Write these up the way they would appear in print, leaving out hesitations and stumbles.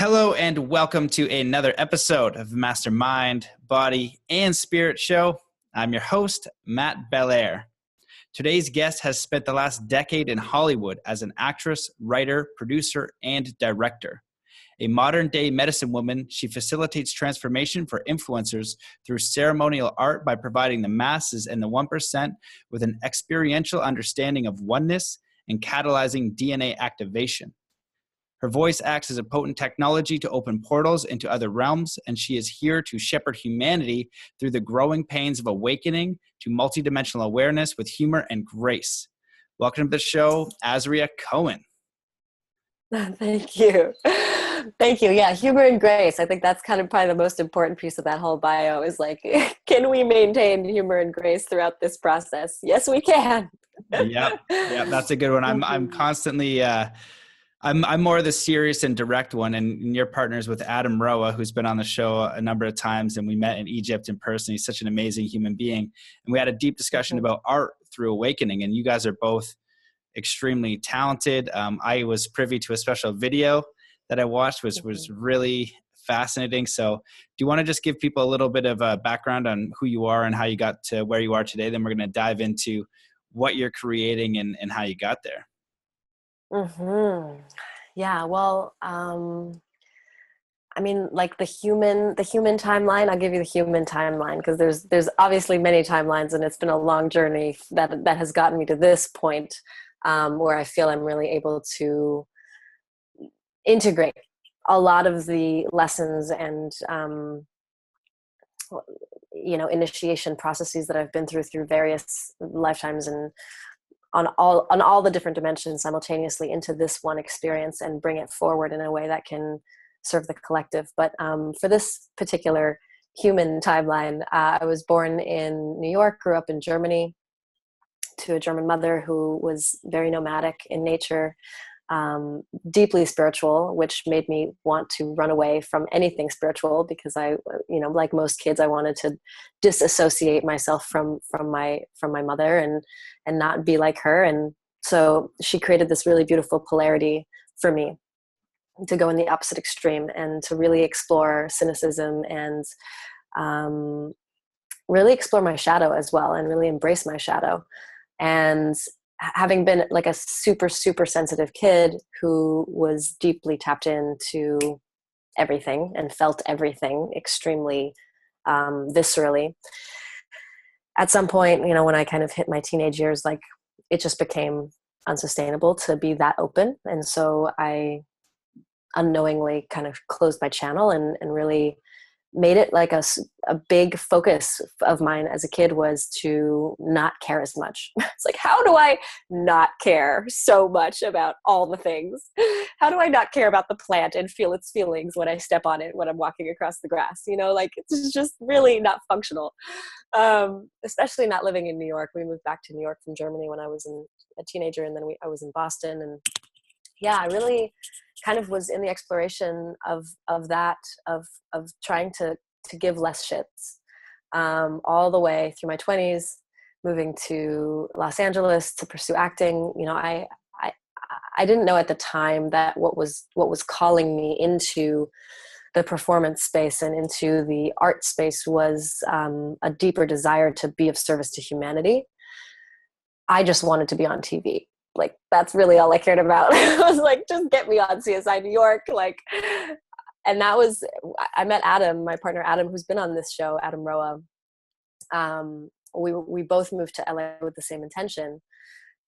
Hello and welcome to another episode of Mastermind, Body, and Spirit Show. I'm your host, Matt Belair. Today's guest has spent the last decade in Hollywood as an actress, writer, producer, and director. A modern-day medicine woman, she facilitates transformation for influencers through ceremonial art by providing the masses and the 1% with an experiential understanding of oneness and catalyzing DNA activation. Her voice acts as a potent technology to open portals into other realms, and she is here to shepherd humanity through the growing pains of awakening to multidimensional awareness with humor and grace. Welcome to the show, Azria Cohen. Thank you. Thank you. Yeah, humor and grace. I think that's kind of probably the most important piece of that whole bio is like, can we maintain humor and grace throughout this process? Yes, we can. Yep, that's a good one. I'm constantly... I'm more of the serious and direct one, and your partner's with Adam Roa, who's been on the show a number of times, and we met in Egypt in person. He's such an amazing human being, and we had a deep discussion about art through awakening, and you guys are both extremely talented. I was privy to a special video that I watched, which was really fascinating. So do you want to just give people a little bit of a background on who you are and how you got to where you are today? Then we're going to dive into what you're creating and how you got there. Yeah, well, I mean, like the human timeline, I'll give you the human timeline because there's obviously many timelines, and it's been a long journey that has gotten me to this point where I feel I'm really able to integrate a lot of the lessons and initiation processes that I've been through various lifetimes and on all the different dimensions simultaneously into this one experience and bring it forward in a way that can serve the collective. But for this particular human timeline, I was born in New York, grew up in Germany to a German mother who was very nomadic in nature, deeply spiritual, which made me want to run away from anything spiritual because I, like most kids, I wanted to disassociate myself from my mother and not be like her. And so she created this really beautiful polarity for me to go in the opposite extreme and to really explore cynicism and really explore my shadow as well and really embrace my shadow. And having been like a super, super sensitive kid who was deeply tapped into everything and felt everything extremely viscerally, at some point, when I kind of hit my teenage years, like it just became unsustainable to be that open. And so I unknowingly kind of closed my channel and really made it like a big focus of mine as a kid was to not care as much. It's like, how do I not care so much about all the things? How do I not care about the plant and feel its feelings when I step on it when I'm walking across the grass? Like it's just really not functional. Especially not living in New York. We moved back to New York from Germany when I was a teenager, and then I was in Boston. And yeah, I really kind of was in the exploration of trying to give less shits all the way through my 20s, moving to Los Angeles to pursue acting. I didn't know at the time that what was calling me into the performance space and into the art space was a deeper desire to be of service to humanity. I just wanted to be on TV. Like, that's really all I cared about. I was like, just get me on CSI New York. And I met Adam, my partner Adam, who's been on this show, Adam Roa. We both moved to LA with the same intention.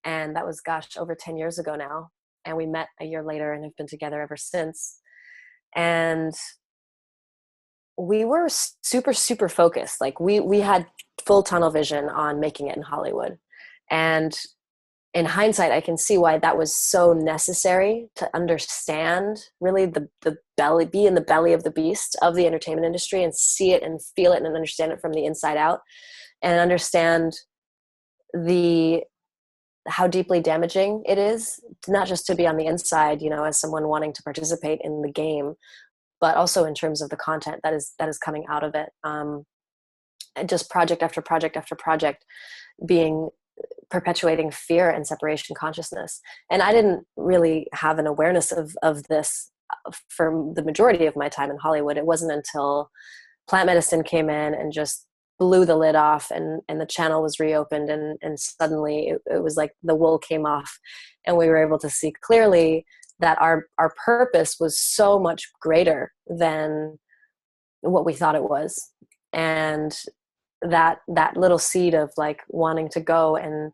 And that was, over 10 years ago now. And we met a year later and have been together ever since. And we were super, super focused. Like we had full tunnel vision on making it in Hollywood. And in hindsight, I can see why that was so necessary to understand really be in the belly of the beast of the entertainment industry and see it and feel it and understand it from the inside out and understand how deeply damaging it is, not just to be on the inside, as someone wanting to participate in the game, but also in terms of the content that is coming out of it. And just project after project after project perpetuating fear and separation consciousness. And I didn't really have an awareness of this for the majority of my time in Hollywood, it wasn't until plant medicine came in and just blew the lid off, and the channel was reopened, and suddenly it was like the wool came off, and we were able to see clearly that our purpose was so much greater than what we thought it was. And that little seed of like wanting to go and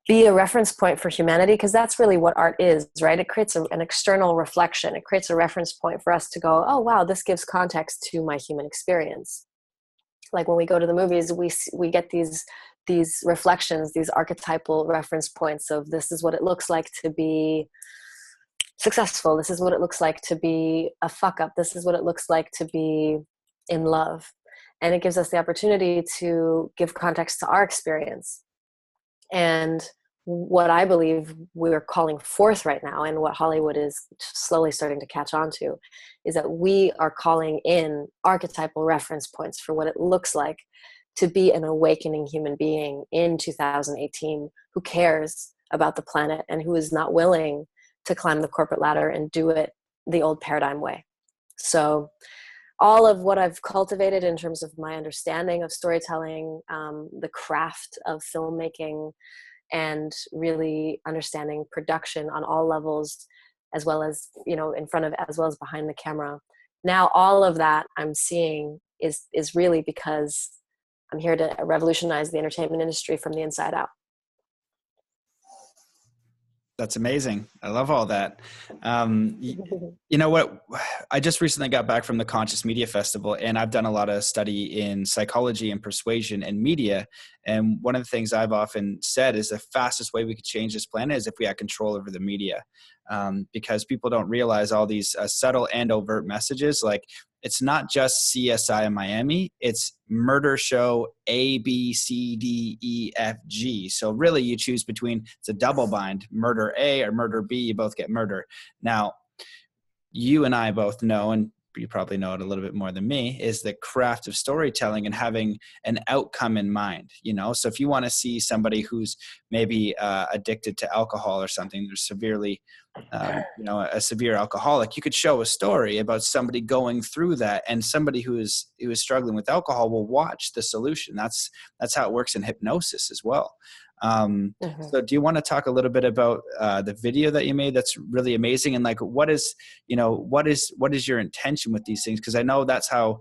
be a reference point for humanity, because that's really what art is, right? It creates an external reflection. It creates a reference point for us to go, oh wow, this gives context to my human experience. Like when we go to the movies, we get these reflections, these archetypal reference points of, this is what it looks like to be successful, this is what it looks like to be a fuck up, this is what it looks like to be in love. And it gives us the opportunity to give context to our experience. And what I believe we're calling forth right now, and what Hollywood is slowly starting to catch on to, is that we are calling in archetypal reference points for what it looks like to be an awakening human being in 2018 who cares about the planet and who is not willing to climb the corporate ladder and do it the old paradigm way. So all of what I've cultivated in terms of my understanding of storytelling, the craft of filmmaking, and really understanding production on all levels, as well as, in front of, as well as behind the camera. Now, all of that I'm seeing is really because I'm here to revolutionize the entertainment industry from the inside out. That's amazing. I love all that. You know what? I just recently got back from the Conscious Media Festival, and I've done a lot of study in psychology and persuasion and media. And one of the things I've often said is the fastest way we could change this planet is if we had control over the media, because people don't realize all these subtle and overt messages. Like, it's not just CSI in Miami, it's murder show A, B, C, D, E, F, G. So really you choose between, it's a double bind, murder A or murder B, you both get murder. Now, you and I both know, and you probably know it a little bit more than me, is the craft of storytelling and having an outcome in mind. So if you want to see somebody who's maybe addicted to alcohol or something, they're severely, a severe alcoholic, you could show a story about somebody going through that, and somebody who is struggling with alcohol will watch the solution. That's how it works in hypnosis as well. So do you want to talk a little bit about the video that you made that's really amazing, and like what is your intention with these things? Because I know that's how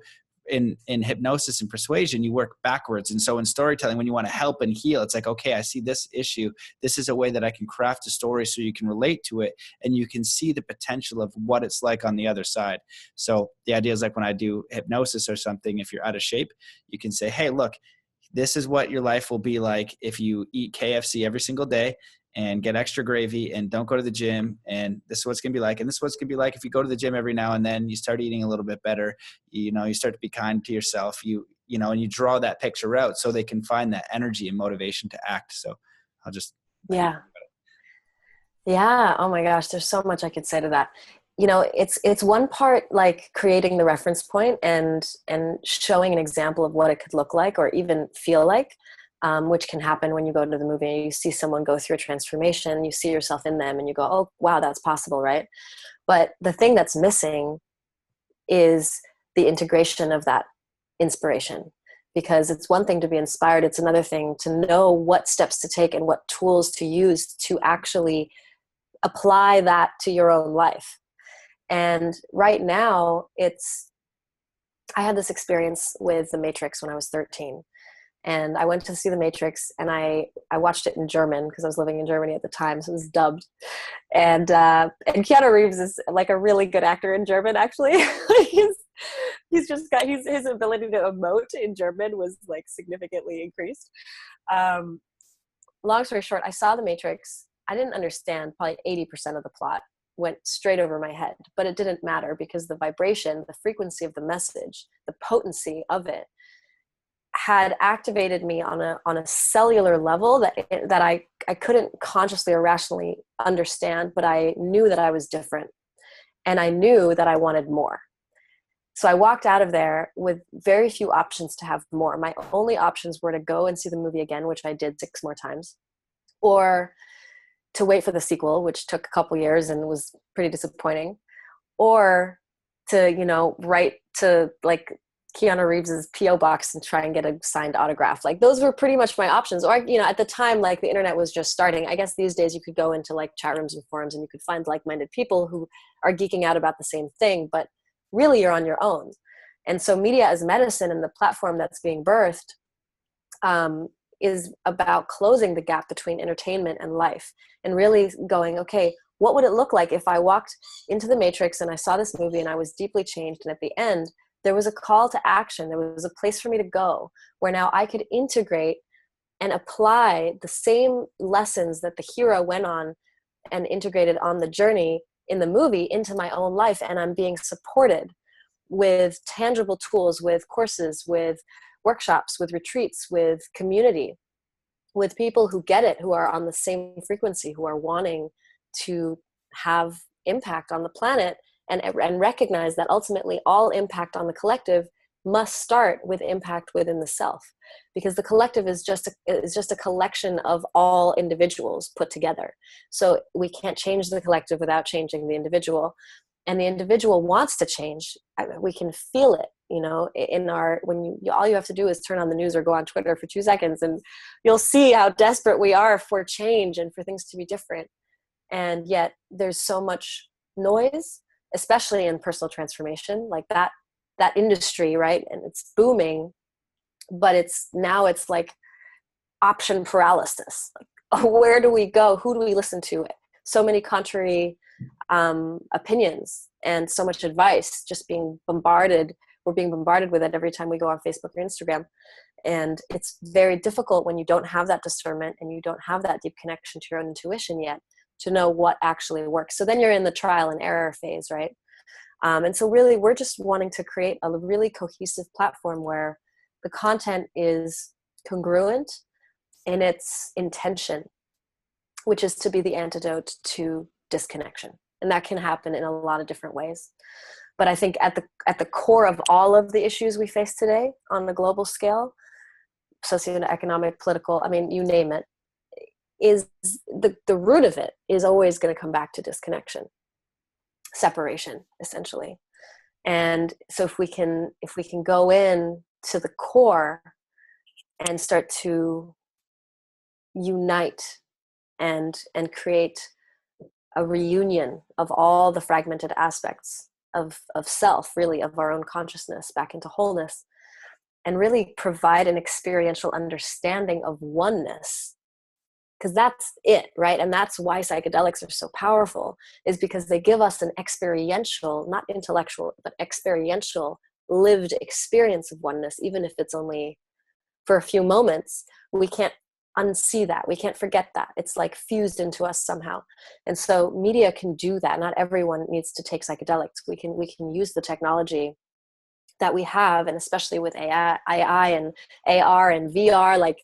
in hypnosis and persuasion you work backwards. And so in storytelling, when you want to help and heal, it's like, okay, I see this issue, this is a way that I can craft a story so you can relate to it and you can see the potential of what it's like on the other side. So the idea is like when I do hypnosis or something, if you're out of shape, you can say, hey, look, this is what your life will be like if you eat KFC every single day and get extra gravy and don't go to the gym. And this is what it's going to be like. And this is what it's going to be like if you go to the gym every now and then, you start eating a little bit better, you start to be kind to yourself, and you draw that picture out so they can find that energy and motivation to act. So I'll just. Yeah. Yeah. Oh my gosh. There's so much I could say to that. It's one part like creating the reference point and showing an example of what it could look like or even feel like, which can happen when you go to the movie and you see someone go through a transformation, you see yourself in them and you go, oh, wow, that's possible, right? But the thing that's missing is the integration of that inspiration, because it's one thing to be inspired. It's another thing to know what steps to take and what tools to use to actually apply that to your own life. And right now I had this experience with The Matrix when I was 13. And I went to see The Matrix and I watched it in German because I was living in Germany at the time. So it was dubbed. And Keanu Reeves is like a really good actor in German, actually. He's just got, his ability to emote in German was like significantly increased. Long story short, I saw The Matrix. I didn't understand probably 80% of the plot. Went straight over my head, but it didn't matter because the vibration, the frequency of the message, the potency of it had activated me on a cellular level that I couldn't consciously or rationally understand, but I knew that I was different and I knew that I wanted more. So I walked out of there with very few options to have more. My only options were to go and see the movie again, which I did 6 more times, or to wait for the sequel, which took a couple years and was pretty disappointing. or to, you know, write to like Keanu Reeves's PO box and try and get a signed autograph. Like those were pretty much my options. Or, you know, at the time, like the internet was just starting. I guess these days you could go into like chat rooms and forums and you could find like-minded people who are geeking out about the same thing, but really you're on your own. And so Media as Medicine and the platform that's being birthed is about closing the gap between entertainment and life, and really going, okay, what would it look like if I walked into the Matrix and I saw this movie and I was deeply changed, and at the end there was a call to action, there was a place for me to go where now I could integrate and apply the same lessons that the hero went on and integrated on the journey in the movie into my own life, and I'm being supported with tangible tools, with courses, with workshops, with retreats, with community, with people who get it, who are on the same frequency, who are wanting to have impact on the planet, and recognize that ultimately all impact on the collective must start with impact within the self, because the collective is just a collection of all individuals put together. So we can't change the collective without changing the individual, and the individual wants to change. We can feel it, you know, in our, all you have to do is turn on the news or go on Twitter for 2 seconds and you'll see how desperate we are for change and for things to be different. And yet there's so much noise, especially in personal transformation, like that industry, right? And it's booming, but it's like option paralysis. Like, where do we go? Who do we listen to? So many contrary opinions and so much advice just being bombarded. We're being bombarded with it every time we go on Facebook or Instagram. And it's very difficult when you don't have that discernment and you don't have that deep connection to your own intuition yet to know what actually works. So then you're in the trial and error phase, right? And so really we're just wanting to create a really cohesive platform where the content is congruent in its intention, which is to be the antidote to disconnection. And that can happen in a lot of different ways. But I think at the core of all of the issues we face today on a global scale, socioeconomic, political, I mean, you name it, is the root of it is always going to come back to disconnection, separation, essentially. And so if we can go in to the core and start to unite and create a reunion of all the fragmented aspects of self, really, of our own consciousness back into wholeness, and really provide an experiential understanding of oneness, because that's it, right? And that's why psychedelics are so powerful, is because they give us an experiential, not intellectual, but experiential lived experience of oneness, even if it's only for a few moments. We can't unsee that. We can't forget that. It's like fused into us somehow. And so media can do that. Not everyone needs to take psychedelics. We can use the technology that we have, and especially with AI and AR and VR, like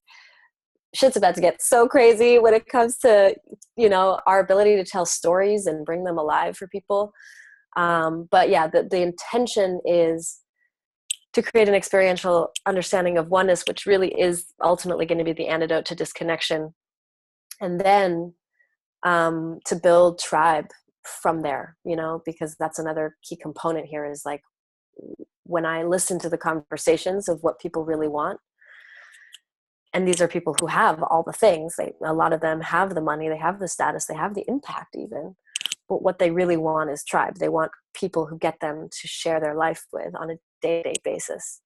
shit's about to get so crazy when it comes to, you know, our ability to tell stories and bring them alive for people. But yeah, the intention is to create an experiential understanding of oneness, which really is ultimately going to be the antidote to disconnection. And then to build tribe from there, you know, because that's another key component here, is like, when I listen to the conversations of what people really want, and these are people who have all the things, a lot of them have the money, they have the status, they have the impact even, but what they really want is tribe. They want people who get them to share their life with on a day-to-day basis.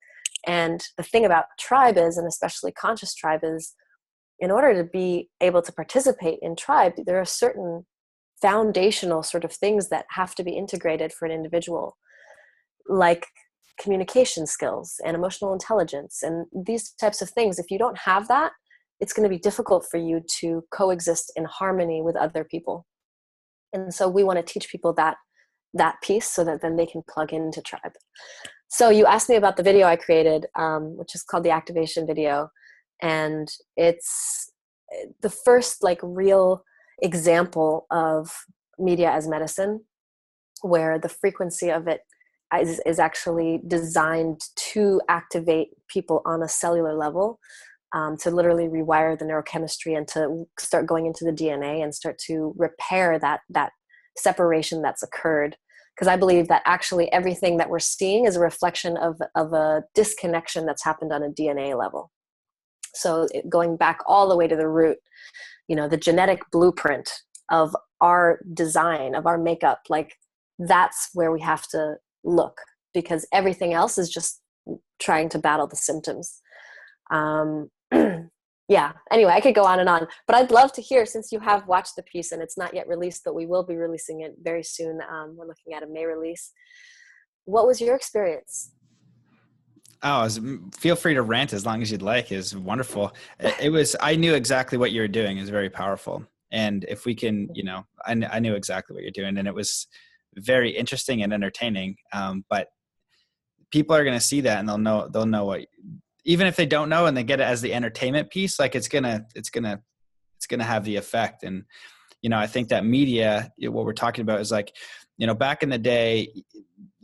And the thing about tribe is, and especially conscious tribe, is in order to be able to participate in tribe, there are certain foundational sort of things that have to be integrated for an individual, like communication skills and emotional intelligence and these types of things. If you don't have that, it's going to be difficult for you to coexist in harmony with other people. And so we want to teach people that piece so that then they can plug into tribe. So you asked me about the video I created, which is called the activation video. And it's the first like real example of media as medicine, where the frequency of it is actually designed to activate people on a cellular level, to literally rewire the neurochemistry and to start going into the DNA and start to repair that separation that's occurred Because I believe that actually everything that we're seeing is a reflection of a disconnection that's happened on a DNA level. So going back all the way to the root, the genetic blueprint of our design, of our makeup, like that's where we have to look, because everything else is just trying to battle the symptoms. Yeah, anyway, I could go on and on, but I'd love to hear, since you have watched the piece and it's not yet released, but we will be releasing it very soon. We're looking at a May release. What was your experience? Oh, feel free to rant as long as you'd like. It was wonderful. I knew exactly what you were doing. It was very powerful. And if we can, I knew exactly what you're doing, and it was very interesting and entertaining. But people are going to see that and they'll know what, even if they don't know and they get it as the entertainment piece, like it's going to have the effect. And, I think that media, what we're talking about is like, back in the day,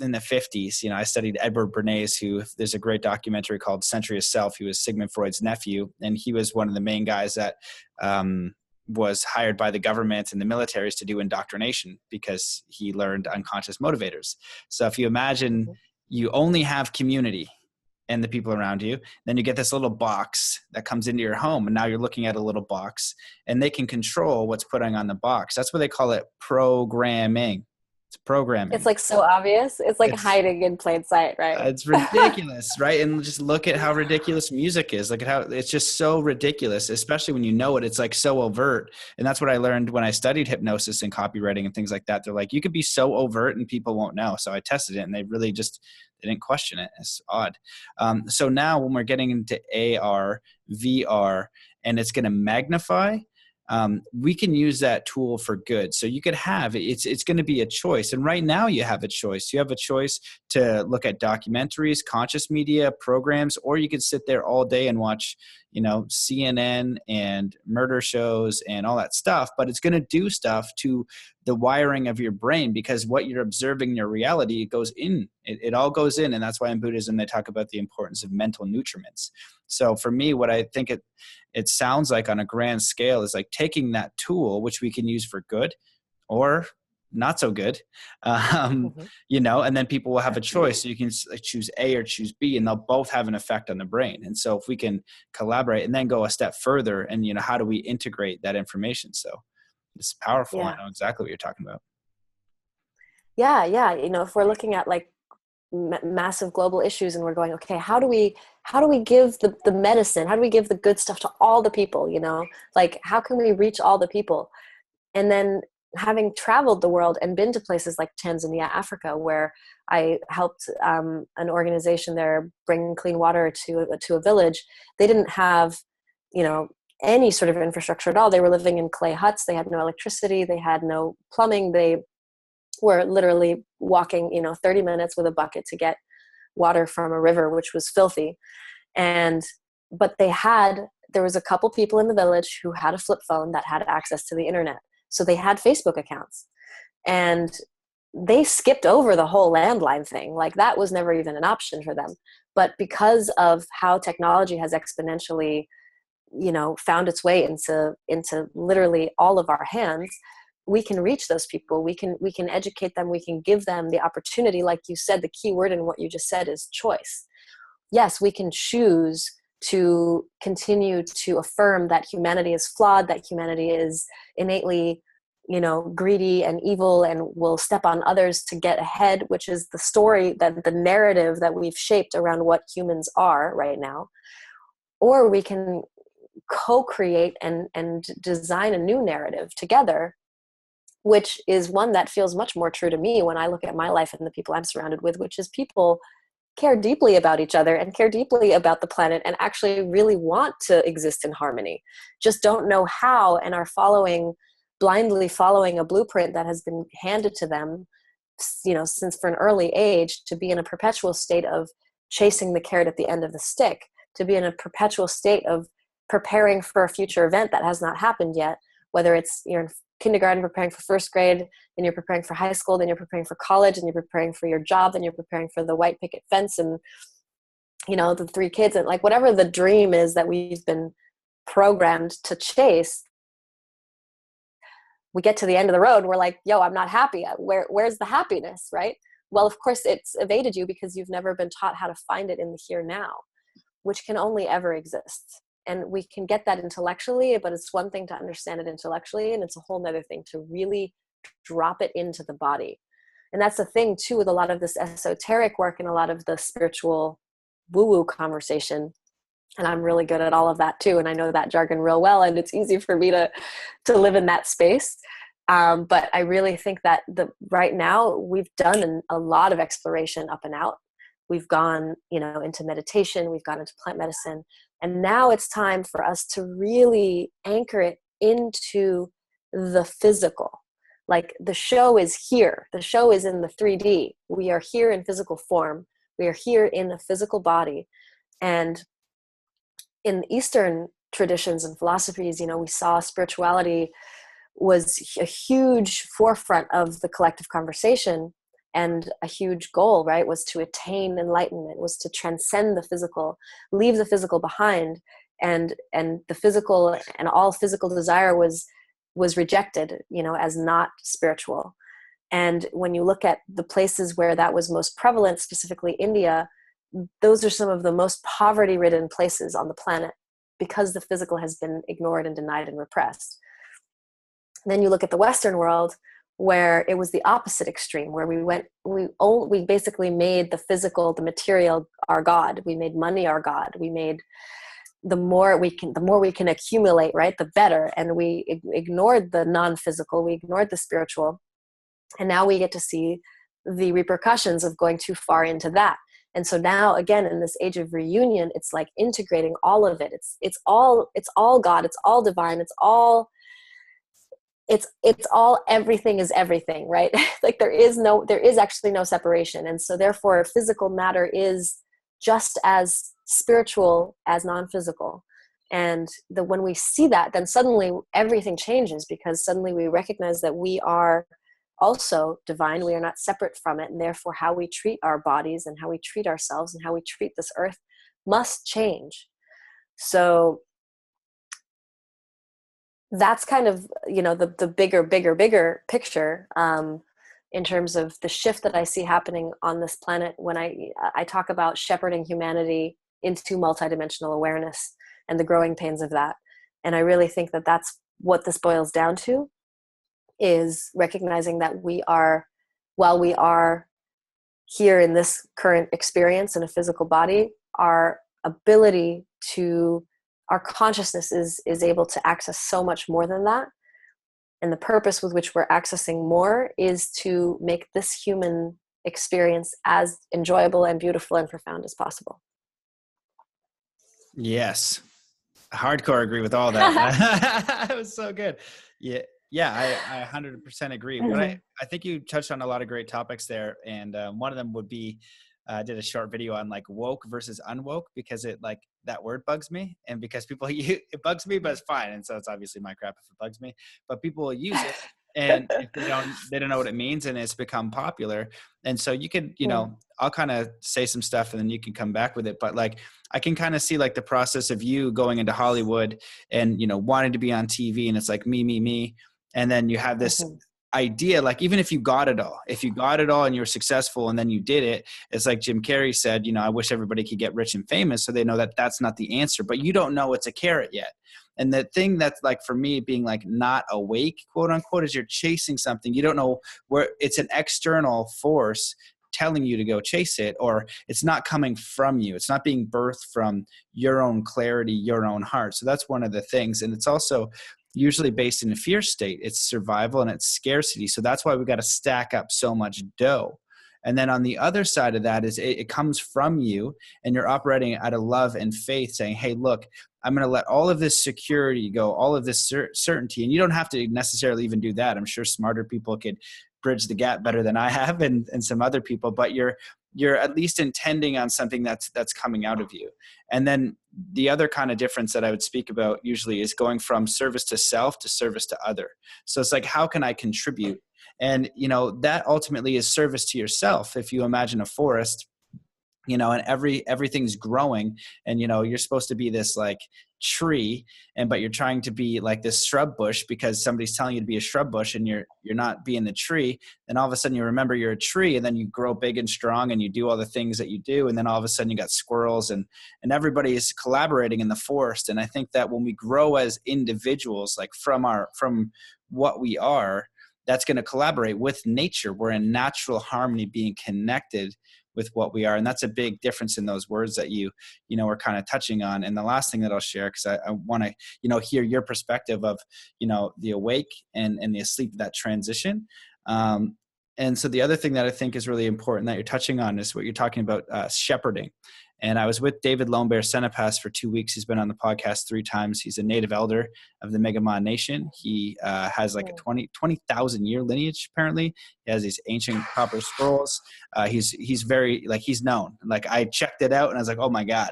in the 50s, I studied Edward Bernays, there's a great documentary called Century of Self. He was Sigmund Freud's nephew, and he was one of the main guys that was hired by the government and the militaries to do indoctrination, because he learned unconscious motivators. So if you imagine you only have community and the people around you, then you get this little box that comes into your home, and now you're looking at a little box, and they can control what's putting on the box. That's what they call it, programming. It's programming. It's like so obvious. It's like hiding in plain sight, right? It's ridiculous, right? And just look at how ridiculous music is. Look at how it's just so ridiculous, especially when you know it. It's like so overt. And that's what I learned when I studied hypnosis and copywriting and things like that. They're like, you could be so overt and people won't know. So I tested it, and they really they didn't question it. It's odd. So now when we're getting into AR, VR, and it's going to magnify, we can use that tool for good. So you could have, it's going to be a choice. And right now you have a choice. You have a choice to look at documentaries, conscious media programs, or you could sit there all day and watch, CNN and murder shows and all that stuff. But it's going to do stuff to the wiring of your brain, because what you're observing in your reality, it goes in, it all goes in. And that's why in Buddhism, they talk about the importance of mental nutriments. So for me, what I think it sounds like on a grand scale is like taking that tool, which we can use for good or not so good, and then people will have a choice. So you can choose A or choose B, and they'll both have an effect on the brain. And so if we can collaborate and then go a step further, and, how do we integrate that information? So it's powerful. Yeah. I know exactly what you're talking about. Yeah. If we're looking at like massive global issues, and we're going, okay, how do we give the medicine? How do we give the good stuff to all the people? Like, how can we reach all the people? And then, having traveled the world and been to places like Tanzania, Africa, where I helped an organization there bring clean water to a village, they didn't have, any sort of infrastructure at all. They were living in clay huts. They had no electricity. They had no plumbing. They were literally walking, 30 minutes with a bucket to get water from a river, which was filthy. But there was a couple people in the village who had a flip phone that had access to the internet. So they had Facebook accounts, and they skipped over the whole landline thing. Like, that was never even an option for them. But because of how technology has exponentially, found its way into literally all of our hands, we can reach those people. We can educate them. We can give them the opportunity. Like you said, the key word in what you just said is choice. Yes, we can choose to continue to affirm that humanity is flawed, that humanity is innately, greedy and evil and will step on others to get ahead, which is the story, that the narrative that we've shaped around what humans are right now. Or we can co-create and design a new narrative together, which is one that feels much more true to me when I look at my life and the people I'm surrounded with, which is people care deeply about each other and care deeply about the planet and actually really want to exist in harmony, just don't know how, and are blindly following a blueprint that has been handed to them, since for an early age, to be in a perpetual state of chasing the carrot at the end of the stick, to be in a perpetual state of preparing for a future event that has not happened yet, whether it's you're in kindergarten preparing for first grade, then you're preparing for high school, then you're preparing for college, and you're preparing for your job, then you're preparing for the white picket fence and the 3 kids, and like whatever the dream is that we've been programmed to chase. we get to the end of the road and we're like, yo, I'm not happy. Where's the happiness, right? Well, of course it's evaded you because you've never been taught how to find it in the here now, which can only ever exist. And we can get that intellectually, but it's one thing to understand it intellectually, and it's a whole nother thing to really drop it into the body. And that's the thing too, with a lot of this esoteric work and a lot of the spiritual woo-woo conversation. And I'm really good at all of that too. And I know that jargon real well, and it's easy for me to live in that space. But I really think that right now we've done a lot of exploration up and out. We've gone, into meditation, we've gone into plant medicine. And now it's time for us to really anchor it into the physical. Like, the show is here. The show is in the 3D. We are here in physical form. We are here in a physical body. And in Eastern traditions and philosophies, we saw spirituality was a huge forefront of the collective conversation, and a huge goal, right, was to attain enlightenment, was to transcend the physical, leave the physical behind, and the physical and all physical desire was rejected, as not spiritual. And when you look at the places where that was most prevalent, specifically India, those are some of the most poverty-ridden places on the planet, because the physical has been ignored and denied and repressed. And then you look at the Western world, where it was the opposite extreme, where we basically made the physical, the material, our God. We made money our God. We made the more we can accumulate, right, the better. And we ignored the non-physical. We ignored the spiritual. And now we get to see the repercussions of going too far into that. And so now, again, in this age of reunion, it's like integrating all of it. It's all God. It's all divine. It's all everything is everything, right? Like, there is actually no separation. And so therefore physical matter is just as spiritual as non-physical. And when we see that, then suddenly everything changes, because suddenly we recognize that we are also divine. We are not separate from it. And therefore how we treat our bodies and how we treat ourselves and how we treat this earth must change. So that's kind of, the bigger picture, in terms of the shift that I see happening on this planet when I talk about shepherding humanity into multidimensional awareness and the growing pains of that. And I really think that that's what this boils down to, is recognizing that while we are here in this current experience in a physical body, our ability to, our consciousness is able to access so much more than that. And the purpose with which we're accessing more is to make this human experience as enjoyable and beautiful and profound as possible. Yes. Hardcore agree with all that. It was so good. Yeah, I 100% agree. But I think you touched on a lot of great topics there. And one of them would be, I did a short video on like woke versus unwoke, because that word bugs me, and because it bugs me, but it's fine. And so it's obviously my crap if it bugs me, but people will use it, and if they don't know what it means, and it's become popular. And so you could, I'll kind of say some stuff and then you can come back with it. But like, I can kind of see like the process of you going into Hollywood and, wanting to be on TV, and it's like me. And then you have this idea, like, even if you got it all and you're successful and then you did it, it's like Jim Carrey said, I wish everybody could get rich and famous, so they know that that's not the answer, but you don't know it's a carrot yet. And the thing that's like, for me, being like not awake, quote unquote, is you're chasing something. You don't know where it's an external force telling you to go chase it, or it's not coming from you. It's not being birthed from your own clarity, your own heart. So that's one of the things. And it's also usually based in a fear state. It's survival and it's scarcity. So that's why we got to stack up so much dough. And then on the other side of that is it comes from you, and you're operating out of love and faith, saying, hey, look, I'm going to let all of this security go, all of this certainty. And you don't have to necessarily even do that. I'm sure smarter people could bridge the gap better than I have, and some other people, but you're at least intending on something that's coming out of you. And then the other kind of difference that I would speak about usually is going from service to self to service to other. So it's like, how can I contribute? And, that ultimately is service to yourself. If you imagine a forest, and everything's growing, and you're supposed to be this like tree, but you're trying to be like this shrub bush because somebody's telling you to be a shrub bush, and you're not being the tree. Then all of a sudden you remember you're a tree, and then you grow big and strong, and you do all the things that you do, and then all of a sudden you got squirrels, and everybody is collaborating in the forest. And I think that when we grow as individuals, like from what we are, that's going to collaborate with nature. We're in natural harmony, being connected with what we are. And that's a big difference in those words that you were kind of touching on. And the last thing that I'll share, because I want to, hear your perspective of, the awake and the asleep, that transition. And so the other thing that I think is really important that you're touching on is what you're talking about, shepherding. And I was with David Lone Bear Senepas for 2 weeks. He's been on the podcast 3 times. He's a native elder of the Mi'kmaq Nation. He has like a 20,000 year lineage, apparently. He has these ancient copper scrolls. He's very, like, he's known. Like, I checked it out and I was like, oh my God,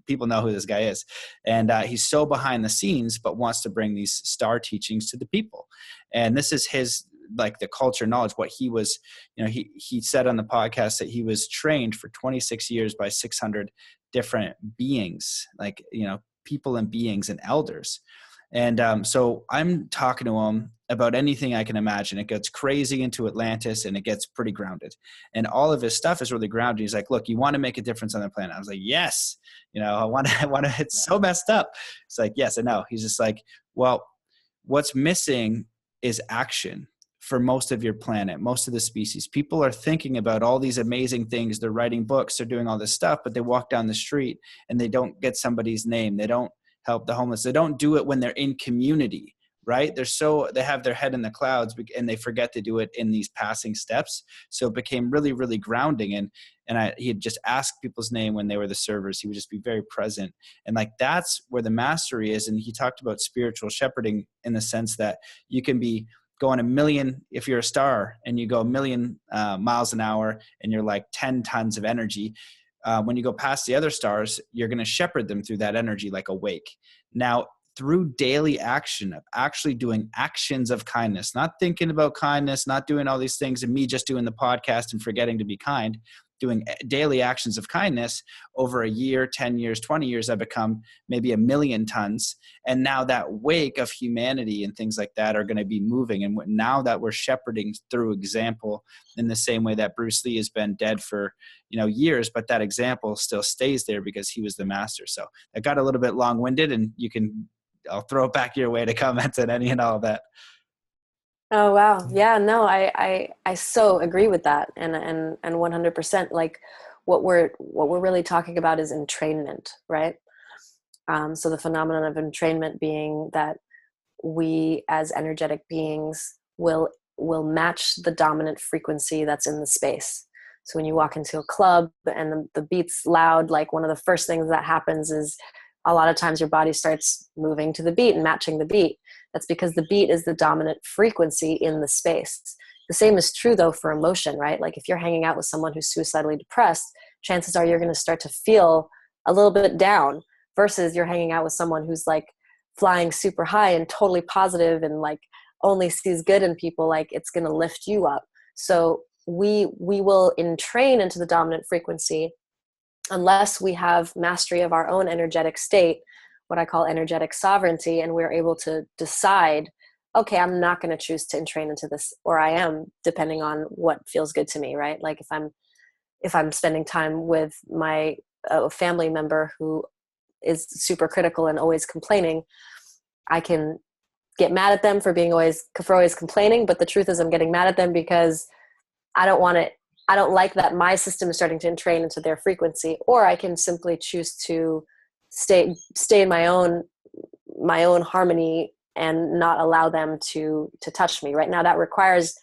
people know who this guy is. And he's so behind the scenes, but wants to bring these star teachings to the people. And this is his, like, the culture knowledge, what he was, he said on the podcast that he was trained for 26 years by 600 different beings, like, people and beings and elders. And so I'm talking to him about anything I can imagine. It gets crazy into Atlantis, and it gets pretty grounded. And all of his stuff is really grounded. He's like, look, you want to make a difference on the planet? I was like, yes, I want to, it's so messed up. It's like, yes, I know. He's just like, well, what's missing is action. For most of your planet, most of the species, people are thinking about all these amazing things. They're writing books, they're doing all this stuff, but they walk down the street and they don't get somebody's name. They don't help the homeless. They don't do it when they're in community, right? They have their head in the clouds, and they forget to do it in these passing steps. So it became really, really grounding. And he'd just ask people's name when they were the servers. He would just be very present. And like, that's where the mastery is. And he talked about spiritual shepherding in the sense that you can be going a million, if you're a star and you go a million miles an hour and you're like 10 tons of energy, when you go past the other stars, you're going to shepherd them through that energy like awake. Now, through daily action of actually doing actions of kindness, not thinking about kindness, not doing all these things and me just doing the podcast and forgetting to be kind, doing daily actions of kindness over a year, 10 years, 20 years, I become maybe 1 million tons. And now that wake of humanity and things like that are going to be moving. And now that we're shepherding through example, in the same way that Bruce Lee has been dead for, years, but that example still stays there because he was the master. So I got a little bit long-winded, and I'll throw it back your way to comment on any and all of that. Oh, wow. Yeah, no, I so agree with that. And 100%, like, what we're really talking about is entrainment, right? So the phenomenon of entrainment being that we as energetic beings will match the dominant frequency that's in the space. So when you walk into a club and the beat's loud, like, one of the first things that happens is a lot of times your body starts moving to the beat and matching the beat. That's because the beat is the dominant frequency in the space. The same is true, though, for emotion, right? Like, if you're hanging out with someone who's suicidally depressed, chances are you're going to start to feel a little bit down, versus you're hanging out with someone who's like flying super high and totally positive and like only sees good in people. Like, it's going to lift you up. So we will entrain into the dominant frequency unless we have mastery of our own energetic state, what I call energetic sovereignty, and we're able to decide, okay, I'm not going to choose to entrain into this, or I am, depending on what feels good to me, right? Like, if I'm spending time with my family member who is super critical and always complaining, I can get mad at them for always complaining, but the truth is I'm getting mad at them because I don't like that my system is starting to entrain into their frequency. Or I can simply choose to stay in my own harmony and not allow them to touch me. Right now, that requires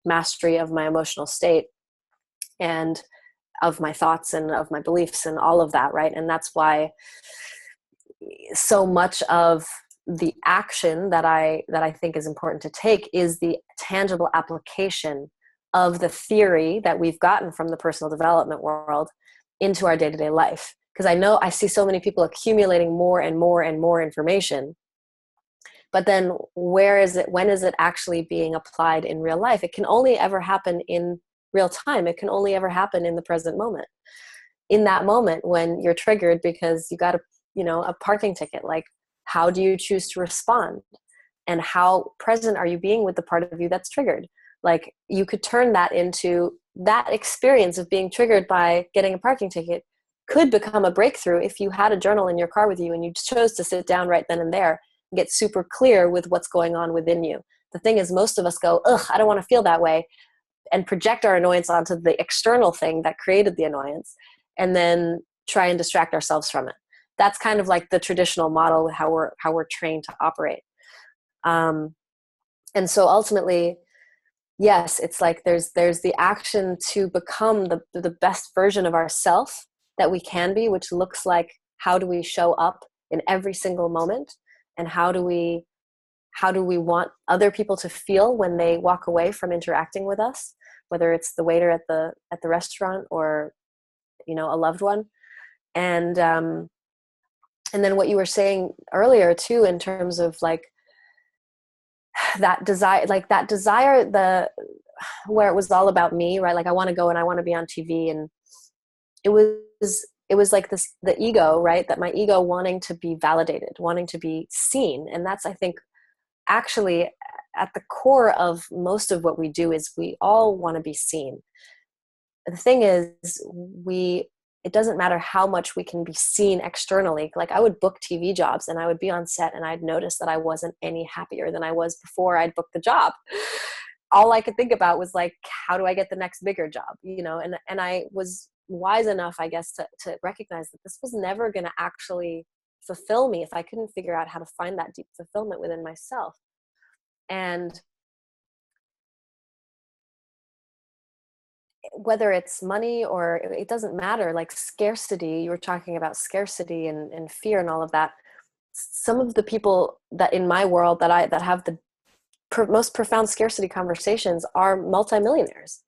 mastery of my emotional state and of my thoughts and of my beliefs and all of that, right? And that's why so much of the action that I think is important to take is the tangible application of the theory that we've gotten from the personal development world into our day-to-day life. Because I see so many people accumulating more and more and more information, but then when is it actually being applied in real life? It can only ever happen in real time. It can only ever happen in the present moment. in that moment when you're triggered because you got a parking ticket, like, how do you choose to respond? And how present are you being with the part of you that's triggered? Like, you could turn that into that experience of being triggered by getting a parking ticket could become a breakthrough if you had a journal in your car with you and you chose to sit down right then and there and get super clear with what's going on within you. The thing is, most of us go, ugh, I don't want to feel that way, and project our annoyance onto the external thing that created the annoyance, and then try and distract ourselves from it. That's kind of like the traditional model, how we're trained to operate. And so ultimately, yes, it's like there's the action to become the best version of ourself that we can be, which looks like, how do we show up in every single moment, and how do we want other people to feel when they walk away from interacting with us, whether it's the waiter at the restaurant or a loved one. And then what you were saying earlier too, in terms of like that desire, where it was all about me, right? Like, I want to go and I want to be on TV, and it was like this, the ego, right? That my ego wanting to be validated, wanting to be seen. And that's, I think, actually at the core of most of what we do, is we all want to be seen. The thing is, it doesn't matter how much we can be seen externally. Like, I would book TV jobs and I would be on set and I'd notice that I wasn't any happier than I was before I'd booked the job. All I could think about was like, how do I get the next bigger job? And I was wise enough, I guess, to recognize that this was never going to actually fulfill me if I couldn't figure out how to find that deep fulfillment within myself. And whether it's money or, it doesn't matter, like scarcity, you were talking about scarcity and fear and all of that. Some of the people that in my world that have the most profound scarcity conversations are multimillionaires.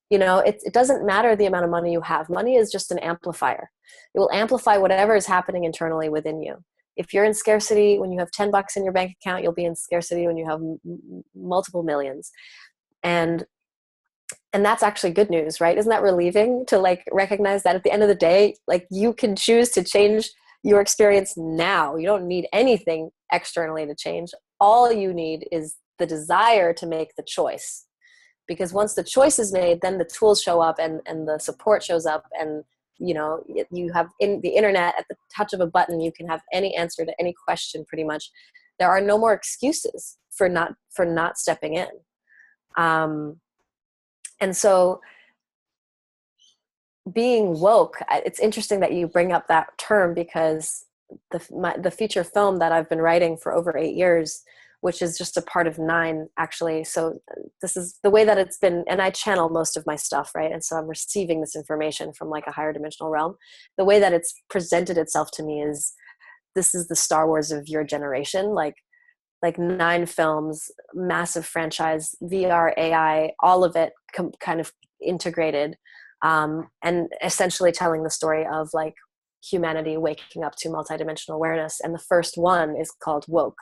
It doesn't matter the amount of money you have. Money is just an amplifier. It will amplify whatever is happening internally within you. If you're in scarcity when you have $10 in your bank account, you'll be in scarcity when you have multiple millions. And that's actually good news, right? Isn't that relieving to like recognize that at the end of the day, like, you can choose to change your experience now. You don't need anything externally to change. All you need is the desire to make the choice. Because once the choice is made, then the tools show up and the support shows up, and you have in the internet at the touch of a button, you can have any answer to any question pretty much. There are no more excuses for not stepping in. And so being woke, it's interesting that you bring up that term, because the feature film that I've been writing for over 8 years, which is just a part of 9 actually. So this is the way that it's been, and I channel most of my stuff, right? And so I'm receiving this information from like a higher dimensional realm. The way that it's presented itself to me is, this is the Star Wars of your generation, like 9 films, massive franchise, VR, AI, all of it kind of integrated, and essentially telling the story of like humanity waking up to multidimensional awareness. And the first one is called Woke.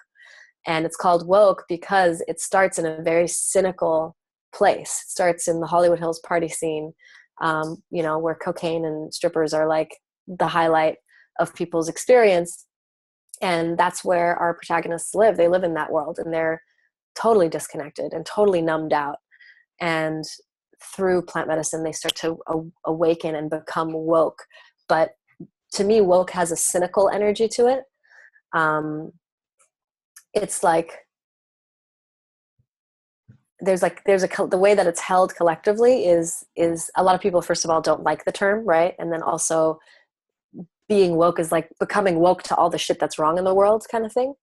And it's called Woke because it starts in a very cynical place. It starts in the Hollywood Hills party scene, where cocaine and strippers are like the highlight of people's experience. And that's where our protagonists live. They live in that world, and they're totally disconnected and totally numbed out. And through plant medicine, they start to awaken and become woke. But to me, woke has a cynical energy to it. It's like the way that it's held collectively is a lot of people, first of all, don't like the term, right? And then also, being woke is like becoming woke to all the shit that's wrong in the world kind of thing,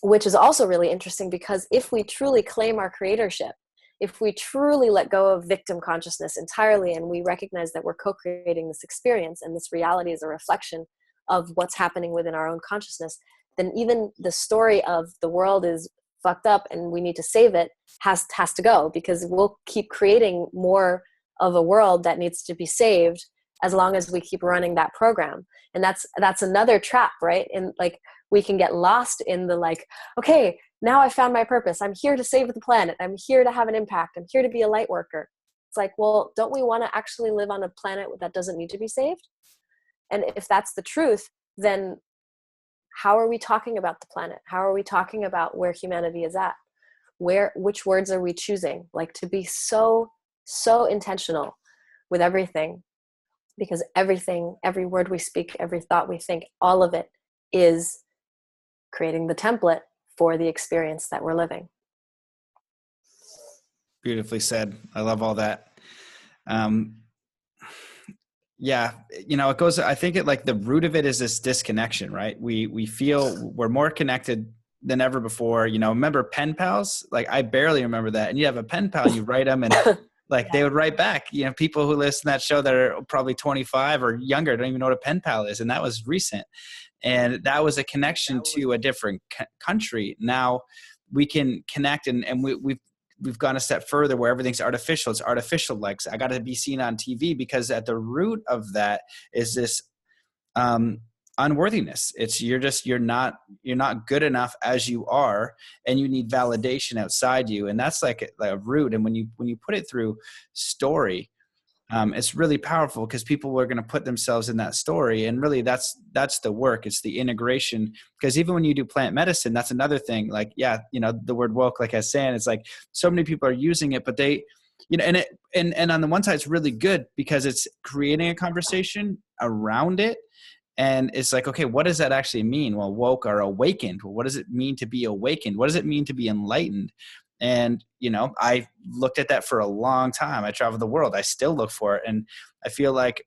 which is also really interesting, because if we truly claim our creatorship, if we truly let go of victim consciousness entirely, and we recognize that we're co-creating this experience and this reality is a reflection of what's happening within our own consciousness, then even the story of the world is fucked up and we need to save it has to go, because we'll keep creating more of a world that needs to be saved as long as we keep running that program. And that's another trap, right? And like, we can get lost in the like, okay, now I found my purpose. I'm here to save the planet. I'm here to have an impact. I'm here to be a light worker. It's like, well, don't we want to actually live on a planet that doesn't need to be saved? And if that's the truth, then how are we talking about the planet? How are we talking about where humanity is at? Which words are we choosing? Like, to be so intentional with everything, because everything, every word we speak, every thought we think, all of it is creating the template for the experience that we're living. Beautifully said. I love all that. Yeah, it goes, I think it, like, the root of it is this disconnection, right? We feel we're more connected than ever before. Remember pen pals? Like, I barely remember that. And you have a pen pal and you write them, and like, they would write back. People who listen to that show that are probably 25 or younger don't even know what a pen pal is. And that was recent. And that was a connection to a different country. Now we can connect, and we've gone a step further where everything's artificial. It's artificial likes. I got to be seen on TV, because at the root of that is this unworthiness. It's you're not good enough as you are, and you need validation outside you. And that's like a root. And when you put it through story, it's really powerful, because people are going to put themselves in that story. And really that's the work. It's the integration. Because even when you do plant medicine, that's another thing. Like, the word woke, like I was saying, it's like so many people are using it, but they, and on the one side, it's really good because it's creating a conversation around it. And it's like, okay, what does that actually mean? Well, woke or awakened. Well, what does it mean to be awakened? What does it mean to be enlightened? And, I looked at that for a long time. I traveled the world. I still look for it. And I feel like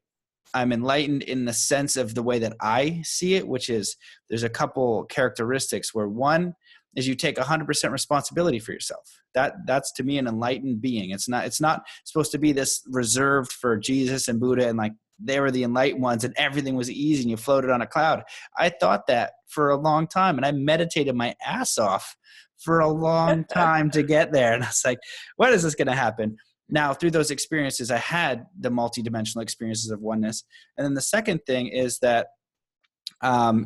I'm enlightened in the sense of the way that I see it, which is there's a couple characteristics where one is you take 100% responsibility for yourself. That's to me an enlightened being. It's not supposed to be this reserved for Jesus and Buddha, and like they were the enlightened ones and everything was easy and you floated on a cloud. I thought that for a long time, and I meditated my ass off for a long time to get there. And I was like, when is this going to happen? Now, through those experiences, I had the multidimensional experiences of oneness. And then the second thing is that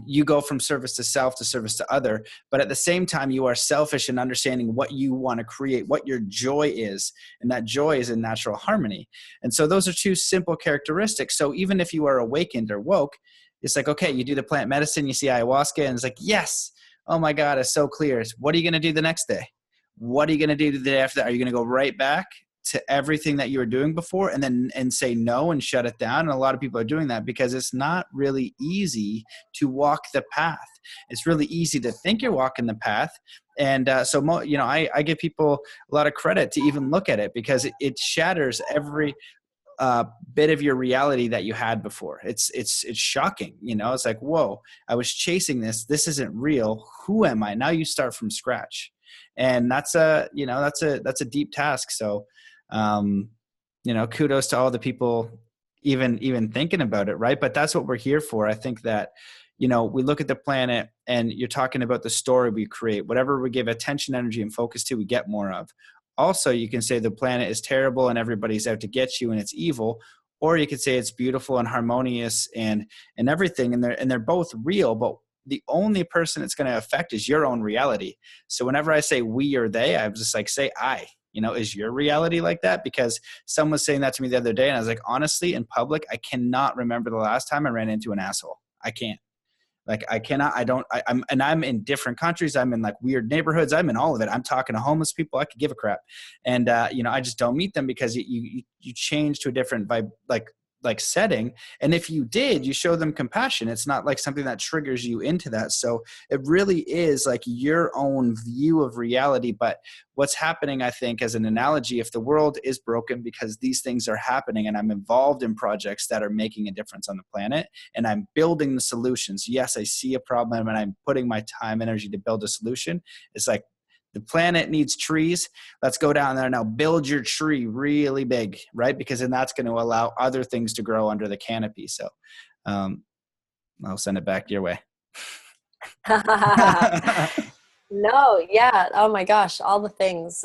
you go from service to self to service to other, but at the same time, you are selfish in understanding what you want to create, what your joy is. And that joy is in natural harmony. And so those are two simple characteristics. So even if you are awakened or woke, it's like, okay, you do the plant medicine, you see ayahuasca, and it's like, yes, oh my God, it's so clear. What are you going to do the next day? What are you going to do the day after that? Are you going to go right back to everything that you were doing before and say no and shut it down? And a lot of people are doing that because it's not really easy to walk the path. It's really easy to think you're walking the path. And I give people a lot of credit to even look at it, because it shatters every bit of your reality that you had before. It's shocking. It's like, whoa, I was chasing this. This isn't real. Who am I? Now you start from scratch. And that's a deep task. So, kudos to all the people even thinking about it. Right. But that's what we're here for. I think that, we look at the planet, and you're talking about the story we create. Whatever we give attention, energy, and focus to, we get more of. Also, you can say the planet is terrible and everybody's out to get you and it's evil, or you could say it's beautiful and harmonious and everything. And they're both real, but the only person it's going to affect is your own reality. So whenever I say we or they, I was just like, say I. Is your reality like that? Because someone was saying that to me the other day, and I was like, honestly, in public, I cannot remember the last time I ran into an asshole. I can't. Like, I cannot, I'm in different countries. I'm in like weird neighborhoods. I'm in all of it. I'm talking to homeless people. I could give a crap. And, I just don't meet them, because you change to a different vibe, like setting. And if you did, you show them compassion. It's not like something that triggers you into that. So it really is like your own view of reality. But what's happening, I think, as an analogy, if the world is broken because these things are happening, and I'm involved in projects that are making a difference on the planet, and I'm building the solutions. Yes, I see a problem and I'm putting my time, energy to build a solution. It's like, the planet needs trees. Let's go down there now. Build your tree really big, right? Because then that's going to allow other things to grow under the canopy. So I'll send it back your way. No, yeah. Oh my gosh, all the things.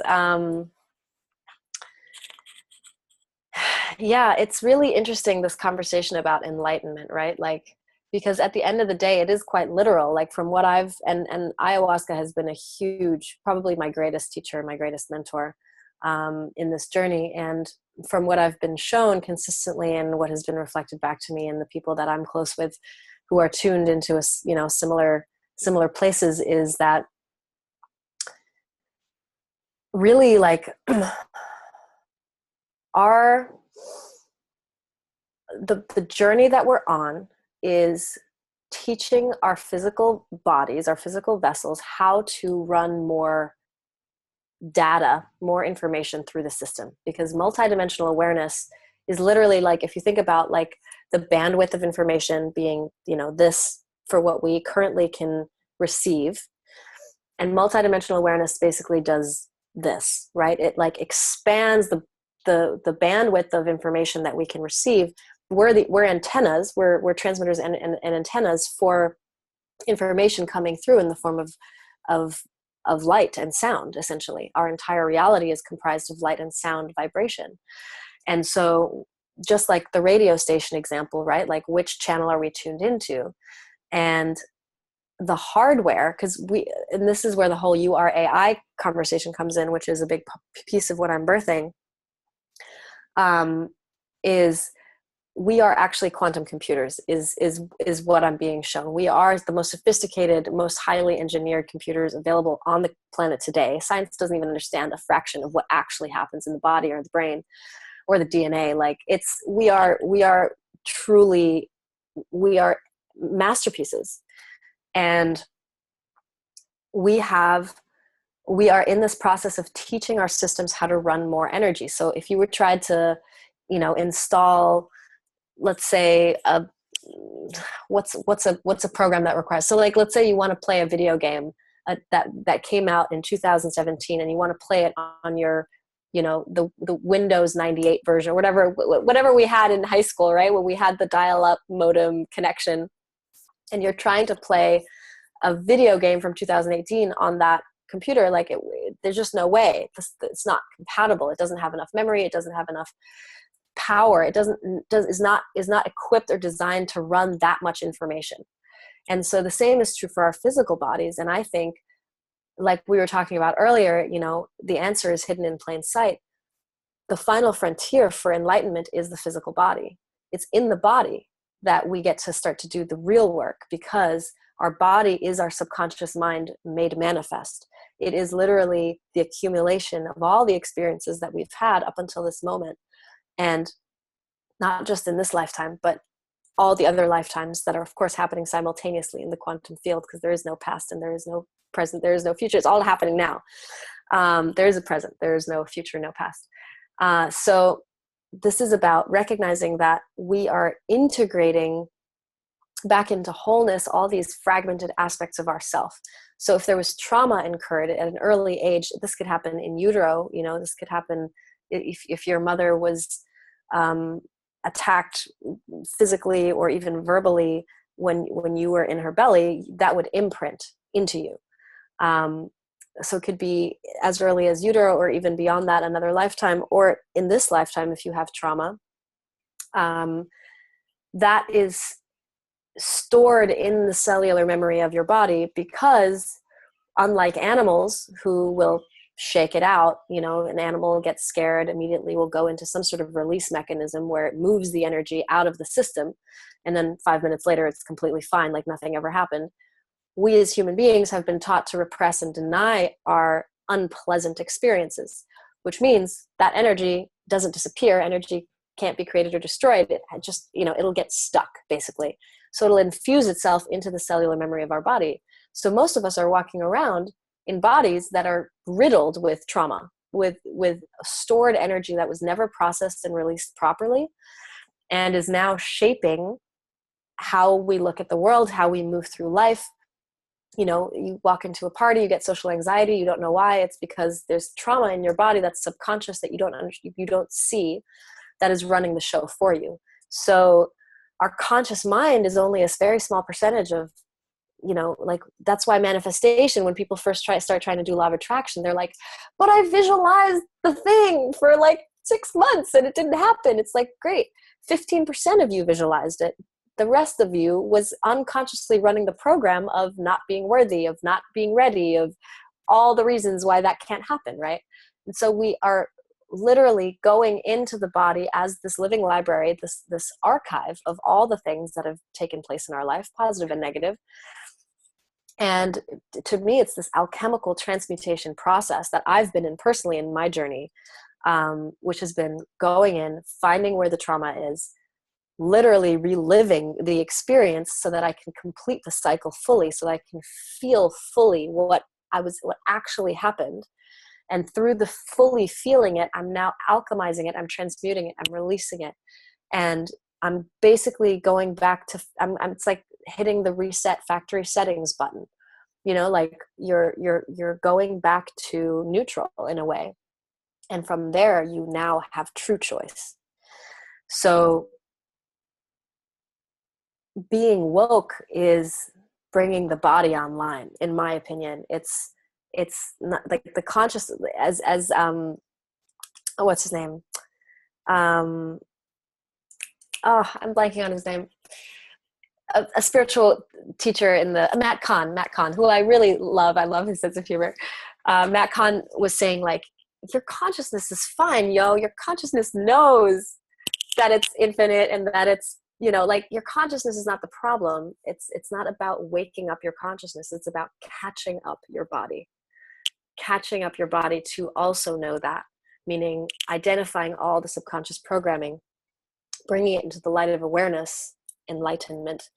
Yeah, it's really interesting, this conversation about enlightenment, right? Like, because at the end of the day, it is quite literal. Like, from what and ayahuasca has been a huge, probably my greatest teacher, my greatest mentor. in this journey. And from what I've been shown consistently and what has been reflected back to me and the people that I'm close with who are tuned into similar places, is that really like the journey that we're on is teaching our physical bodies, our physical vessels, how to run more data, more information through the system. Because multidimensional awareness is literally like, if you think about like the bandwidth of information being, this for what we currently can receive, and multidimensional awareness basically does this, right? It like expands the bandwidth of information that we can receive. We're antennas, we're transmitters and antennas for information coming through in the form of light and sound. Essentially, our entire reality is comprised of light and sound vibration. And so just like the radio station example, right? Like, which channel are we tuned into? And the hardware, and this is where the whole you are AI conversation comes in, which is a big piece of what I'm birthing, is we are actually quantum computers, is what I'm being shown. We are the most sophisticated, most highly engineered computers available on the planet today. Science doesn't even understand a fraction of what actually happens in the body or the brain or the DNA. Like, we are truly masterpieces. And we are in this process of teaching our systems how to run more energy. So if you were tried to, install, let's say, what's a program that requires, so like, let's say you want to play a video game that came out in 2017, and you want to play it on your, the Windows 98 version, or whatever we had in high school, right? When we had the dial-up modem connection, and you're trying to play a video game from 2018 on that computer, like there's just no way. It's not compatible. It doesn't have enough memory. It doesn't have enough power. Is not equipped or designed to run that much information. And so the same is true for our physical bodies. And I think, like we were talking about earlier, the answer is hidden in plain sight. The final frontier for enlightenment is the physical body. It's in the body that we get to start to do the real work, because our body is our subconscious mind made manifest. It is literally the accumulation of all the experiences that we've had up until this moment. And not just in this lifetime, but all the other lifetimes that are, of course, happening simultaneously in the quantum field, because there is no past and there is no present, there is no future. It's all happening now. There is a present, there is no future, no past. So this is about recognizing that we are integrating back into wholeness all these fragmented aspects of ourself. So if there was trauma incurred at an early age, this could happen in utero. This could happen if your mother was attacked physically or even verbally when you were in her belly, that would imprint into you. So it could be as early as utero, or even beyond that, another lifetime, or in this lifetime, if you have trauma, that is stored in the cellular memory of your body, because unlike animals who will shake it out, an animal gets scared, immediately will go into some sort of release mechanism where it moves the energy out of the system, and then 5 minutes later it's completely fine, like nothing ever happened. We as human beings have been taught to repress and deny our unpleasant experiences, which means that energy doesn't disappear. Energy can't be created or destroyed. It just, it'll get stuck, basically. So it'll infuse itself into the cellular memory of our body. So most of us are walking around in bodies that are riddled with trauma, with stored energy that was never processed and released properly, and is now shaping how we look at the world, how we move through life. You walk into a party, you get social anxiety, you don't know why. It's because there's trauma in your body that's subconscious that you don't see, that is running the show for you. So our conscious mind is only a very small percentage of, that's why manifestation, when people first start trying to do law of attraction, they're like, but I visualized the thing for like 6 months and it didn't happen. It's like, great, 15% of you visualized it. The rest of you was unconsciously running the program of not being worthy, of not being ready, of all the reasons why that can't happen, right? And so we are literally going into the body as this living library, this archive of all the things that have taken place in our life, positive and negative. And to me, it's this alchemical transmutation process that I've been in personally in my journey, which has been going in, finding where the trauma is, literally reliving the experience so that I can complete the cycle fully, so that I can feel fully what actually happened. And through the fully feeling it, I'm now alchemizing it, I'm transmuting it, I'm releasing it. And I'm basically going back to, it's like hitting the reset factory settings button. You know, like you're going back to neutral in a way. And from there, you now have true choice. So being woke is bringing the body online, in my opinion. It's not like the conscious, as what's his name? I'm blanking on his name. A spiritual teacher in the Matt Kahn, who I really love. I love his sense of humor. Matt Kahn was saying, like, your consciousness is fine, yo. Your consciousness knows that it's infinite and that it's, you know, like, your consciousness is not the problem. It's not about waking up your consciousness. It's about catching up your body to also know that, meaning identifying all the subconscious programming, bringing it into the light of awareness, enlightenment,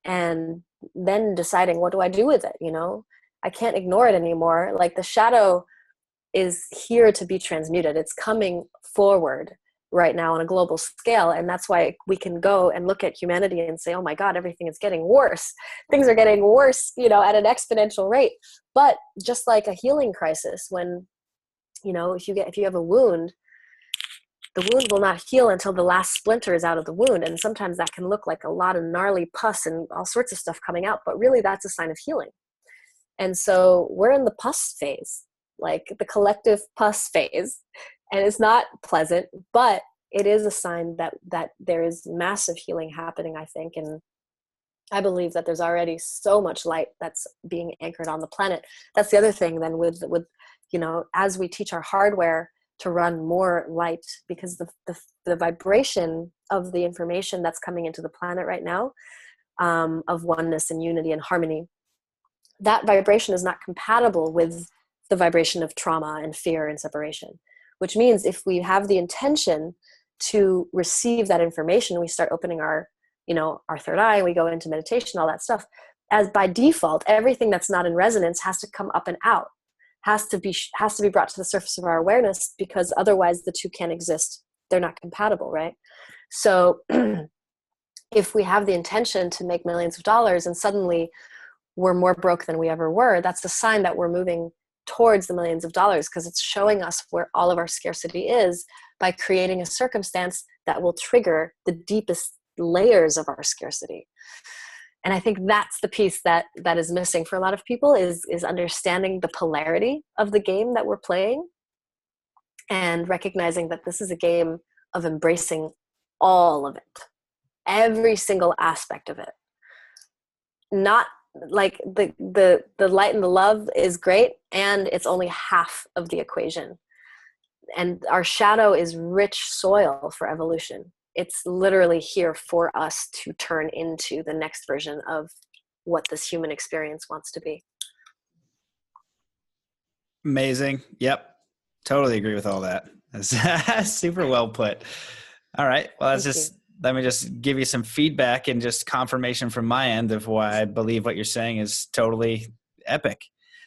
and then deciding, what do I do with it? You know, I can't ignore it anymore. Like, the shadow is here to be transmuted. It's coming forward right now on a global scale. And that's why we can go and look at humanity and say, oh my God, everything is getting worse. Things are getting worse, you know, at an exponential rate. But just like a healing crisis, when, you know, if you have a wound, the wound will not heal until the last splinter is out of the wound. And sometimes that can look like a lot of gnarly pus and all sorts of stuff coming out, but really that's a sign of healing. And so we're in the pus phase, like the collective pus phase. And it's not pleasant, but it is a sign that there is massive healing happening, I think. And I believe that there's already so much light that's being anchored on the planet. That's the other thing then with, you know, as we teach our hardware to run more light, because the vibration of the information that's coming into the planet right now, of oneness and unity and harmony, that vibration is not compatible with the vibration of trauma and fear and separation. Which means if we have the intention to receive that information, we start opening our, you know, our third eye, we go into meditation, all that stuff, as by default, everything that's not in resonance has to come up and out, has to be brought to the surface of our awareness, because otherwise the two can't exist. They're not compatible, right? So if we have the intention to make millions of dollars and suddenly we're more broke than we ever were, that's a sign that we're moving towards the millions of dollars, because it's showing us where all of our scarcity is by creating a circumstance that will trigger the deepest layers of our scarcity. And I think that's the piece that is missing for a lot of people, is understanding the polarity of the game that we're playing and recognizing that this is a game of embracing all of it, every single aspect of it. Not like the light and the love is great, and it's only half of the equation. And our shadow is rich soil for evolution. It's literally here for us to turn into the next version of what this human experience wants to be. Amazing. Yep. Totally agree with all that. That's super well put. All right. Well, let me just give you some feedback and just confirmation from my end of why I believe what you're saying is totally epic.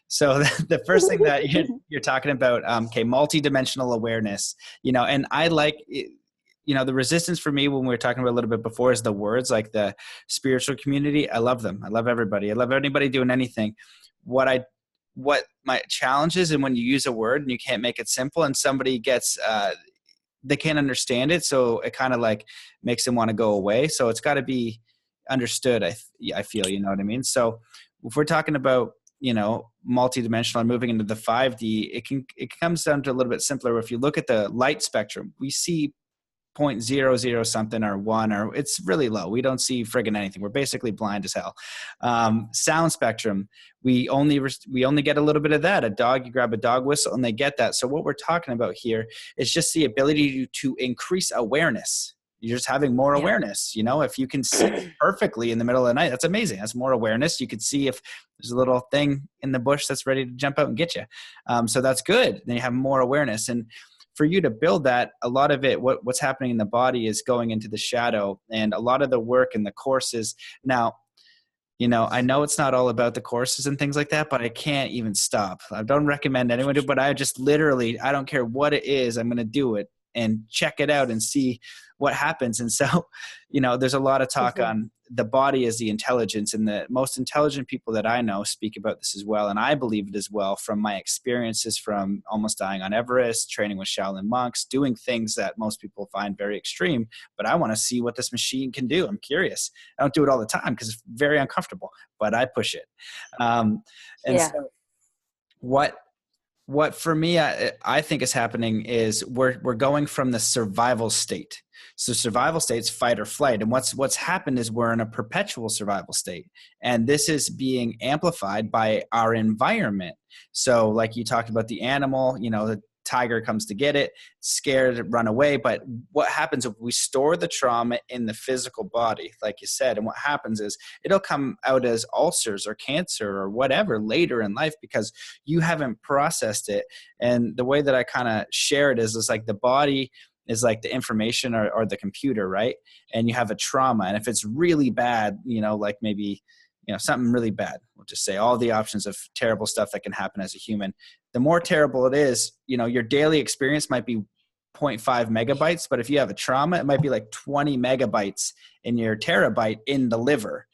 So the first thing that you're talking about, okay, multidimensional awareness, you know, and I like, you know, the resistance for me when we were talking about a little bit before is the words, like the spiritual community. I love them. I love everybody. I love anybody doing anything. What my challenge is, and when you use a word and you can't make it simple and somebody gets, they can't understand it. So it kind of like makes them want to go away. So it's got to be understood. I feel, you know what I mean? So if we're talking about, you know, multidimensional and moving into the 5D, it comes down to a little bit simpler. If you look at the light spectrum, we see 0.00 something or 1, or it's really low. We don't see friggin' anything. We're basically blind as hell. Sound spectrum, we only get a little bit of that. A dog, you grab a dog whistle and they get that. So what we're talking about here is just the ability to increase awareness. You're just having more awareness. You know, if you can see perfectly in the middle of the night, that's amazing. That's more awareness. You could see if there's a little thing in the bush that's ready to jump out and get you. So that's good. Then you have more awareness. And for you to build that, a lot of it, what's happening in the body is going into the shadow. And a lot of the work and the courses now, you know, I know it's not all about the courses and things like that, but I can't even stop. I don't recommend anyone do, but I just literally, I don't care what it is, I'm going to do it and check it out and see what happens. And so, you know, there's a lot of talk on the body as the intelligence, and the most intelligent people that I know speak about this as well. And I believe it as well from my experiences from almost dying on Everest, training with Shaolin monks, doing things that most people find very extreme, but I want to see what this machine can do. I'm curious. I don't do it all the time because it's very uncomfortable, but I push it. So what for me, I think is happening is we're going from the survival state. So survival state's fight or flight. And what's happened is we're in a perpetual survival state. And this is being amplified by our environment. So like you talked about the animal, you know, the tiger comes to get it, scared, run away. But what happens if we store the trauma in the physical body, like you said, and what happens is it'll come out as ulcers or cancer or whatever later in life because you haven't processed it. And the way that I kind of share it is like the body is like the information or the computer, right? And you have a trauma. And if it's really bad, you know, like maybe, you know, something really bad, we'll just say all the options of terrible stuff that can happen as a human. The more terrible it is, you know, your daily experience might be 0.5 megabytes, but if you have a trauma, it might be like 20 megabytes in your terabyte in the liver.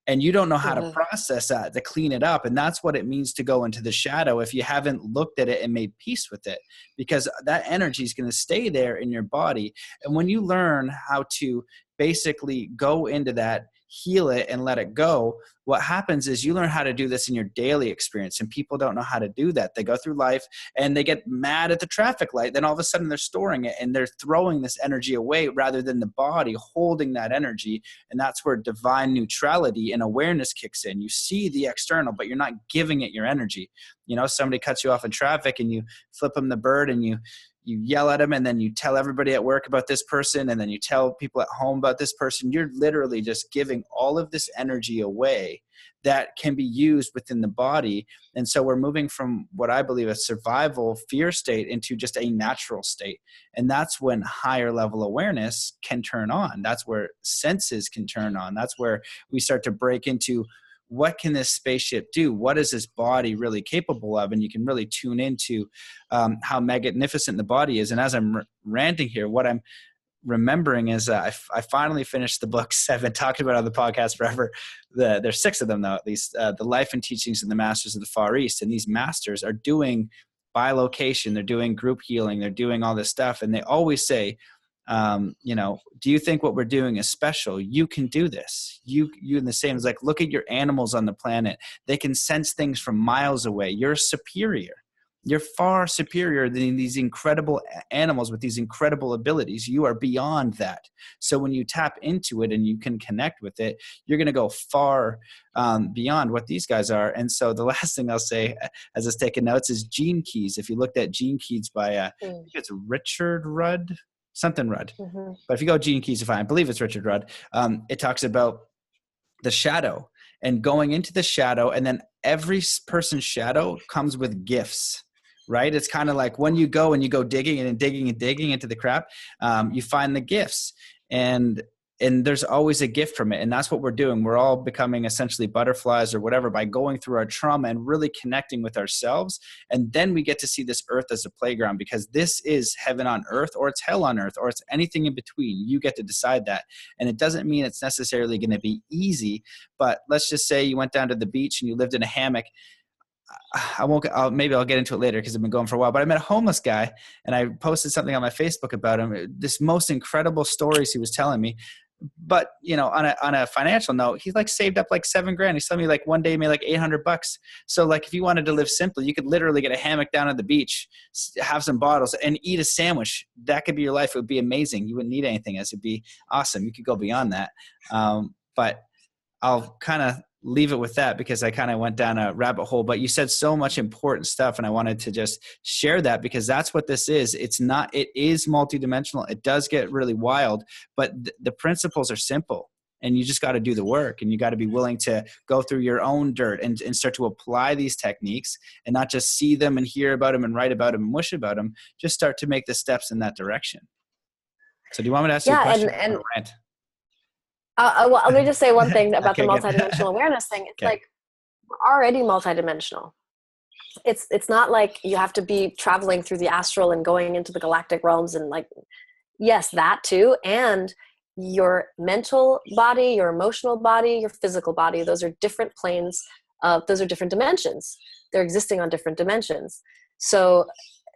And you don't know how to process that, to clean it up. And that's what it means to go into the shadow if you haven't looked at it and made peace with it, because that energy is going to stay there in your body. And when you learn how to basically go into that, heal it and let it go, what happens is you learn how to do this in your daily experience. And people don't know how to do that. They go through life and they get mad at the traffic light. Then all of a sudden they're storing it and they're throwing this energy away rather than the body holding that energy. And that's where divine neutrality and awareness kicks in. You see the external, but you're not giving it your energy. You know, somebody cuts you off in traffic and you flip them the bird and you yell at them, and then you tell everybody at work about this person, and then you tell people at home about this person. You're literally just giving all of this energy away that can be used within the body. And so we're moving from what I believe a survival fear state into just a natural state. And that's when higher level awareness can turn on. That's where senses can turn on. That's where we start to break into, what can this spaceship do? What is this body really capable of? And you can really tune into how magnificent the body is. And as I'm ranting here, what I'm remembering is I finally finished the books I've been talking about on the podcast forever. There's 6 of them, though, at least. The Life and Teachings of the Masters of the Far East. And these masters are doing bilocation. They're doing group healing. They're doing all this stuff. And they always say, you know, do you think what we're doing is special? You can do this. You in the same, it's like, look at your animals on the planet. They can sense things from miles away. You're superior. You're far superior than these incredible animals with these incredible abilities. You are beyond that. So when you tap into it and you can connect with it, you're going to go far beyond what these guys are. And so the last thing I'll say, as I was taking notes, is Gene Keys. If you looked at Gene Keys by, I think it's Richard Rudd. Something Rudd. But if you go Gene Keys, I believe it's Richard Rudd, it talks about the shadow and going into the shadow. And then every person's shadow comes with gifts, right? It's kind of like when you go digging and digging and digging into the crap, you find the gifts. And there's always a gift from it. And that's what we're doing. We're all becoming essentially butterflies or whatever by going through our trauma and really connecting with ourselves. And then we get to see this earth as a playground, because this is heaven on earth, or it's hell on earth, or it's anything in between. You get to decide that. And it doesn't mean it's necessarily going to be easy, but let's just say you went down to the beach and you lived in a hammock. Maybe I'll get into it later because I've been going for a while, but I met a homeless guy and I posted something on my Facebook about him. This most incredible stories he was telling me. But on a financial note, he's like saved up like $7,000. He's telling me like one day he made like $800. So like if you wanted to live simply, you could literally get a hammock down at the beach, have some bottles, and eat a sandwich. That could be your life. It would be amazing. You wouldn't need anything else. It'd be awesome. You could go beyond that. But I'll kind of leave it with that because I kind of went down a rabbit hole. But you said so much important stuff, and I wanted to just share that because that's what this is. It is multidimensional. It does get really wild, but the principles are simple, and you just got to do the work, and you got to be willing to go through your own dirt and start to apply these techniques and not just see them and hear about them and write about them and wish about them. Just start to make the steps in that direction. So do you want me to ask you a question? And well, let me just say one thing about the multidimensional awareness thing. It's like we're already multidimensional. It's not like you have to be traveling through the astral and going into the galactic realms and like, yes, that too. And your mental body, your emotional body, your physical body, those are different planes. Those are different dimensions. They're existing on different dimensions. So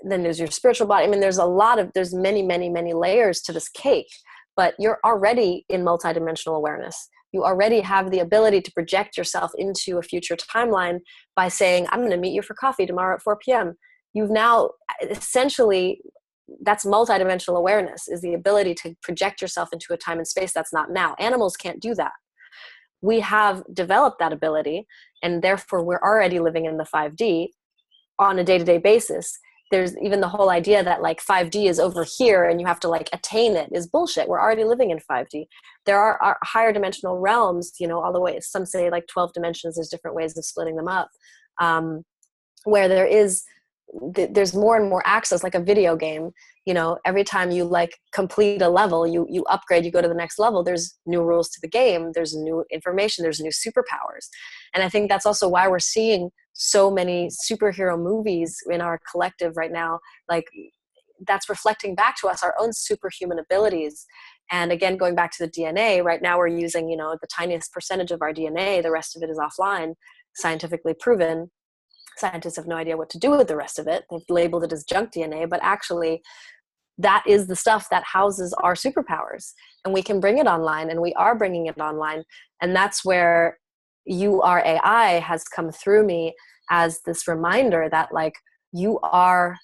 then there's your spiritual body. I mean, there's many, many, many layers to this cake. But you're already in multidimensional awareness. You already have the ability to project yourself into a future timeline by saying, I'm going to meet you for coffee tomorrow at 4 p.m. You've now essentially, that's multidimensional awareness, is the ability to project yourself into a time and space that's not now. Animals can't do that. We have developed that ability, and therefore we're already living in the 5D on a day-to-day basis. There's even the whole idea that like 5D is over here and you have to like attain it is bullshit. We're already living in 5D. There are higher dimensional realms, all the way. Some say like 12 dimensions. There's different ways of splitting them up, where there's more and more access, like a video game. Every time you like complete a level, you upgrade, you go to the next level. There's new rules to the game. There's new information. There's new superpowers. And I think that's also why we're seeing so many superhero movies in our collective right now. Like that's reflecting back to us our own superhuman abilities. And again, going back to the DNA, right now we're using, the tiniest percentage of our DNA. The rest of it is offline, scientifically proven. Scientists have no idea what to do with the rest of it. They've labeled it as junk DNA, but actually that is the stuff that houses our superpowers, and we can bring it online, and we are bringing it online. And that's where AI has come through me as this reminder that like you are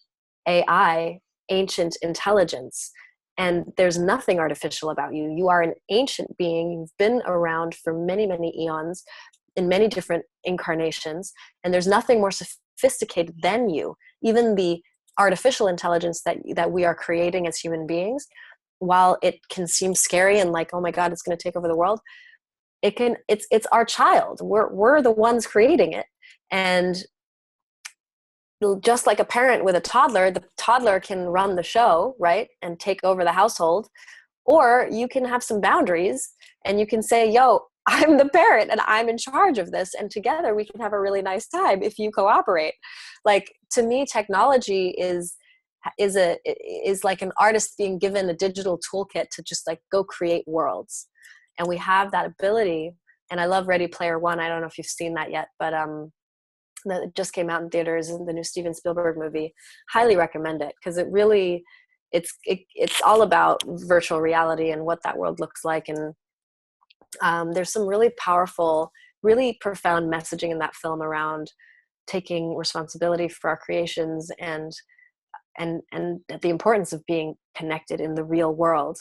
AI, ancient intelligence, and there's nothing artificial about you. You are an ancient being. You've been around for many, many eons in many different incarnations, and there's nothing more sophisticated than you. Even the artificial intelligence that we are creating as human beings, while it can seem scary and like, oh my God, it's going to take over the world, it's our child. We're the ones creating it. And just like a parent with a toddler, the toddler can run the show, right, and take over the household. Or you can have some boundaries and you can say, yo, I'm the parent and I'm in charge of this, and together we can have a really nice time if you cooperate. Like, to me, technology is like an artist being given a digital toolkit to just like go create worlds. And we have that ability. And I love Ready Player One. I don't know if you've seen that yet, but that just came out in theaters, the new Steven Spielberg movie. Highly recommend it, because it really, it's all about virtual reality and what that world looks like. And there's some really powerful, really profound messaging in that film around taking responsibility for our creations and the importance of being connected in the real world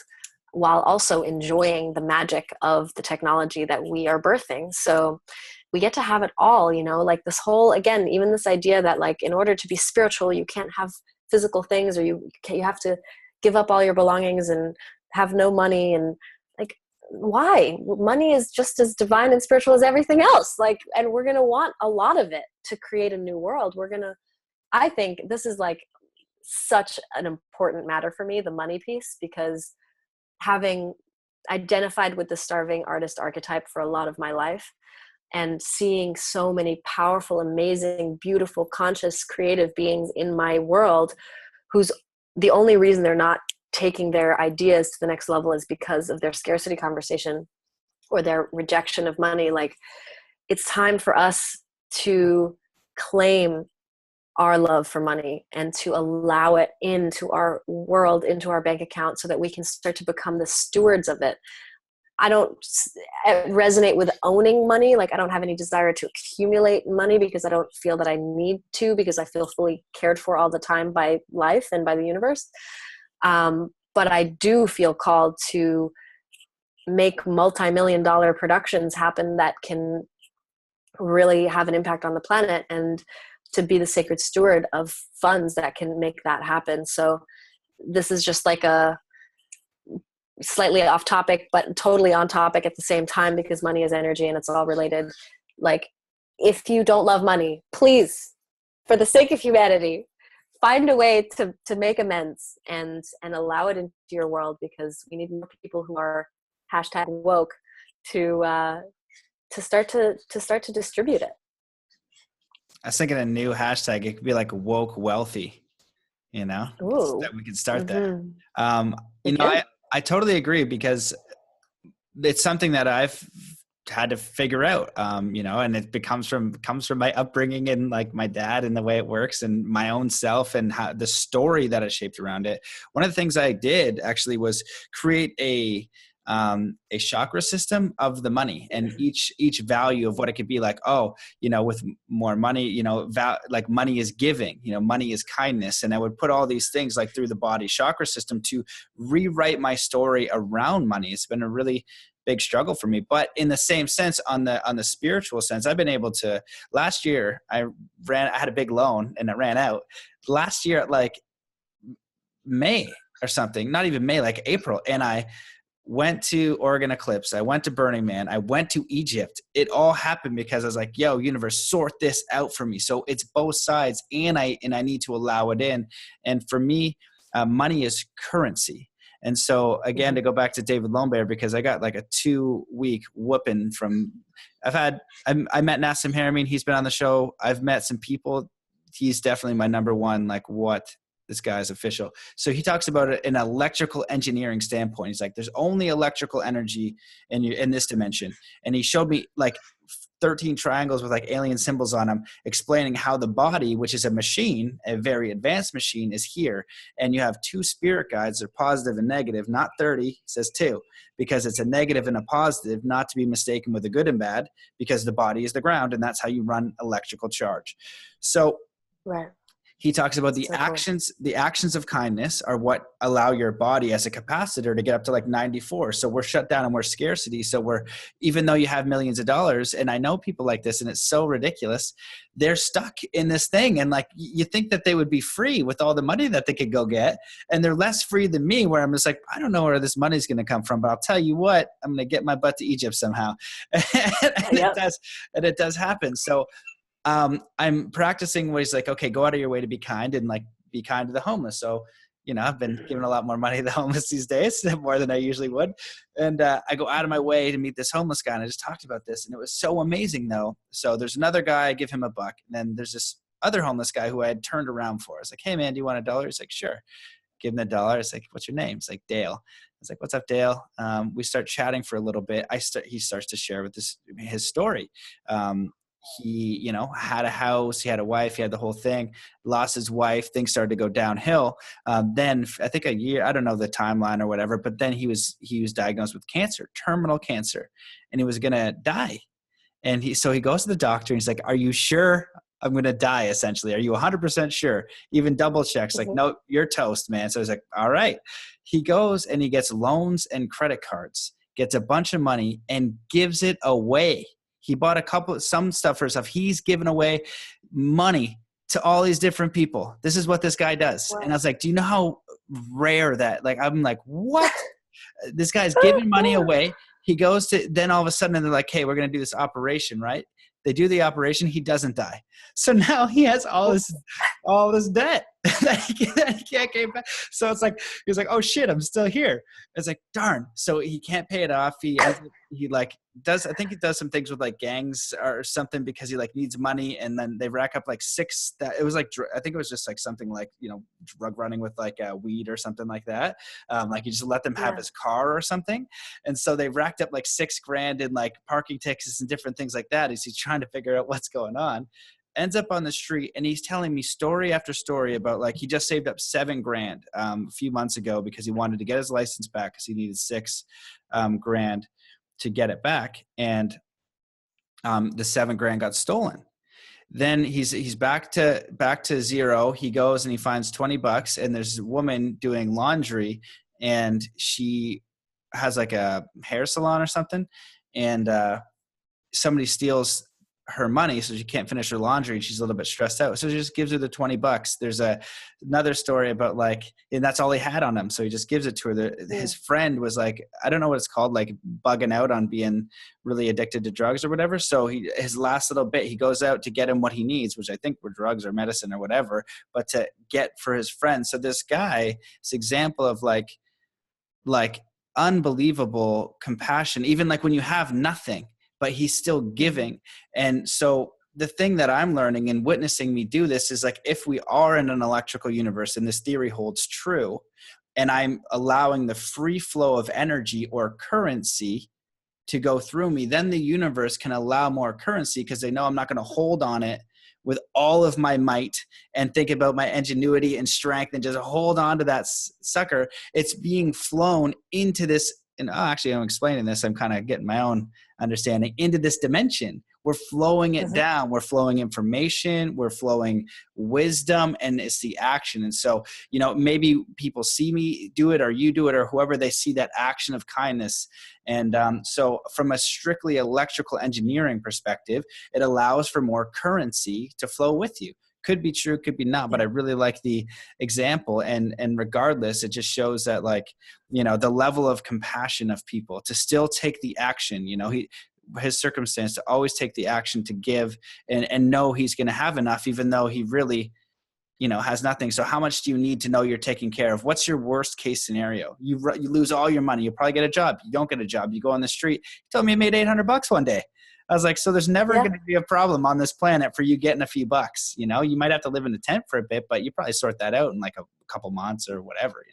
while also enjoying the magic of the technology that we are birthing. So we get to have it all, like this whole, again, even this idea that like, in order to be spiritual, you can't have physical things, or you have to give up all your belongings and have no money. And like, why? Money is just as divine and spiritual as everything else. Like, and we're going to want a lot of it to create a new world. I think this is like such an important matter for me, the money piece, because having identified with the starving artist archetype for a lot of my life and seeing so many powerful, amazing, beautiful, conscious, creative beings in my world whose the only reason they're not taking their ideas to the next level is because of their scarcity conversation or their rejection of money. Like, it's time for us to claim our love for money and to allow it into our world, into our bank account, so that we can start to become the stewards of it. I don't resonate with owning money. Like I don't have any desire to accumulate money because I don't feel that I need to, because I feel fully cared for all the time by life and by the universe. But I do feel called to make multi-million-dollar productions happen that can really have an impact on the planet, and to be the sacred steward of funds that can make that happen. So this is just like a slightly off topic, but totally on topic at the same time, because money is energy and it's all related. Like, if you don't love money, please, for the sake of humanity, find a way to make amends and allow it into your world, because we need more people who are #woke to start to distribute it. I was thinking a new hashtag. It could be like woke wealthy, Ooh. that we could start Mm-hmm. that. I totally agree, because it's something that I've had to figure out, and it comes from my upbringing and like my dad and the way it works and my own self and how the story that I shaped around it. One of the things I did actually was create a chakra system of the money, and each value of what it could be, like, with more money, like money is giving, money is kindness. And I would put all these things like through the body chakra system to rewrite my story around money. It's been a really big struggle for me. But in the same sense, on the spiritual sense, I've been able to, last year I had a big loan and it ran out last year at like May or something, not even May, like April. And I went to Oregon Eclipse. I went to Burning Man. I went to Egypt. It all happened because I was like, yo, universe, sort this out for me. So it's both sides, and I need to allow it in. And for me, money is currency. And so again, to go back to David Lombear, because I got like a 2-week whooping from, I met Nassim Haramein. He's been on the show. I've met some people. He's definitely my number one, like, what? This guy's official. So he talks about it in an electrical engineering standpoint. He's like, there's only electrical energy in this dimension. And he showed me like 13 triangles with like alien symbols on them, explaining how the body, which is a machine, a very advanced machine, is here. And you have 2 spirit guides. They're positive and negative, not 30, he says 2, because it's a negative and a positive, not to be mistaken with a good and bad, because the body is the ground, and that's how you run electrical charge. So Right. He talks about the So actions. Cool. The actions of kindness are what allow your body as a capacitor to get up to like 94. So we're shut down and we're scarcity. So even though you have millions of dollars, and I know people like this, and it's so ridiculous, they're stuck in this thing. And like, you think that they would be free with all the money that they could go get. And they're less free than me, where I'm just like, I don't know where this money's going to come from, but I'll tell you what, I'm going to get my butt to Egypt somehow. And it does happen. So I'm practicing ways like, okay, go out of your way to be kind, and like be kind to the homeless. So, I've been giving a lot more money to the homeless these days, more than I usually would. And I go out of my way to meet this homeless guy. And I just talked about this, and it was so amazing though. So there's another guy, I give him $1. And then there's this other homeless guy who I had turned around for. I was like, hey man, do you want $1? He's like, sure. Give him $1. It's like, what's your name? It's like, Dale. I was like, what's up, Dale? We start chatting for a little bit. He starts to share with his story. He, had a house, he had a wife, he had the whole thing, lost his wife, things started to go downhill. Then I think a year, I don't know the timeline or whatever, but then he was diagnosed with cancer, terminal cancer, and he was going to die. And he goes to the doctor and he's like, are you sure I'm going to die? Essentially, are you 100% sure? Even double checks, like, no, you're toast, man. So he's like, all right. He goes and he gets loans and credit cards, gets a bunch of money and gives it away. He bought some stuff for himself. He's given away money to all these different people. This is what this guy does. Wow. And I was like, do you know how rare that, like, I'm like, what? This guy's giving money away. He goes to, then all of a sudden they're like, hey, we're going to do this operation, right? They do the operation. He doesn't die. So now he has all this debt that he can't pay back. So it's like, he's like, oh shit, I'm still here. It's like, darn. So he can't pay it off. I think he does some things with like gangs or something, because he like needs money, and then they rack up like it was like, I think it was just like something like, drug running with like weed or something like that. Like you just let them have his car or something. And so they racked up like $6,000 in like parking tickets and different things like that as he's trying to figure out what's going on. Ends up on the street, and he's telling me story after story about like, he just saved up $7,000 a few months ago because he wanted to get his license back because he needed $6,000. to get it back. And the $7,000 got stolen. Then he's back to zero. He goes and he finds $20, and there's a woman doing laundry, and she has like a hair salon or something, and somebody steals her money, so she can't finish her laundry, and she's a little bit stressed out. So she just gives her the $20. There's another story about like, and that's all he had on him, so he just gives it to her. His friend was like, I don't know what it's called, like bugging out on being really addicted to drugs or whatever. So his last little bit, he goes out to get him what he needs, which I think were drugs or medicine or whatever, but to get for his friend. So this guy, this example of like unbelievable compassion, even like when you have nothing, but he's still giving. And so the thing that I'm learning and witnessing me do this is like, if we are in an electrical universe and this theory holds true, and I'm allowing the free flow of energy or currency to go through me, then the universe can allow more currency because they know I'm not going to hold on it with all of my might and think about my ingenuity and strength and just hold on to that sucker. It's being flown into this. And actually, I'm explaining this. I'm kind of getting my own understanding into this dimension. We're flowing it down. We're flowing information. We're flowing wisdom, and it's the action. And so, maybe people see me do it, or you do it, or whoever, they see that action of kindness. And so from a strictly electrical engineering perspective, it allows for more currency to flow with you. Could be true, could be not, but I really like the example. And regardless, it just shows that the level of compassion of people to still take the action, his circumstance, to always take the action to give and know he's going to have enough, even though he really, has nothing. So how much do you need to know you're taken care of? What's your worst case scenario? You lose all your money. You probably get a job. You don't get a job. You go on the street. You told me you made $800 one day. I was like, so there's never going to be a problem on this planet for you getting a few bucks. You might have to live in a tent for a bit, but you probably sort that out in like a couple months or whatever,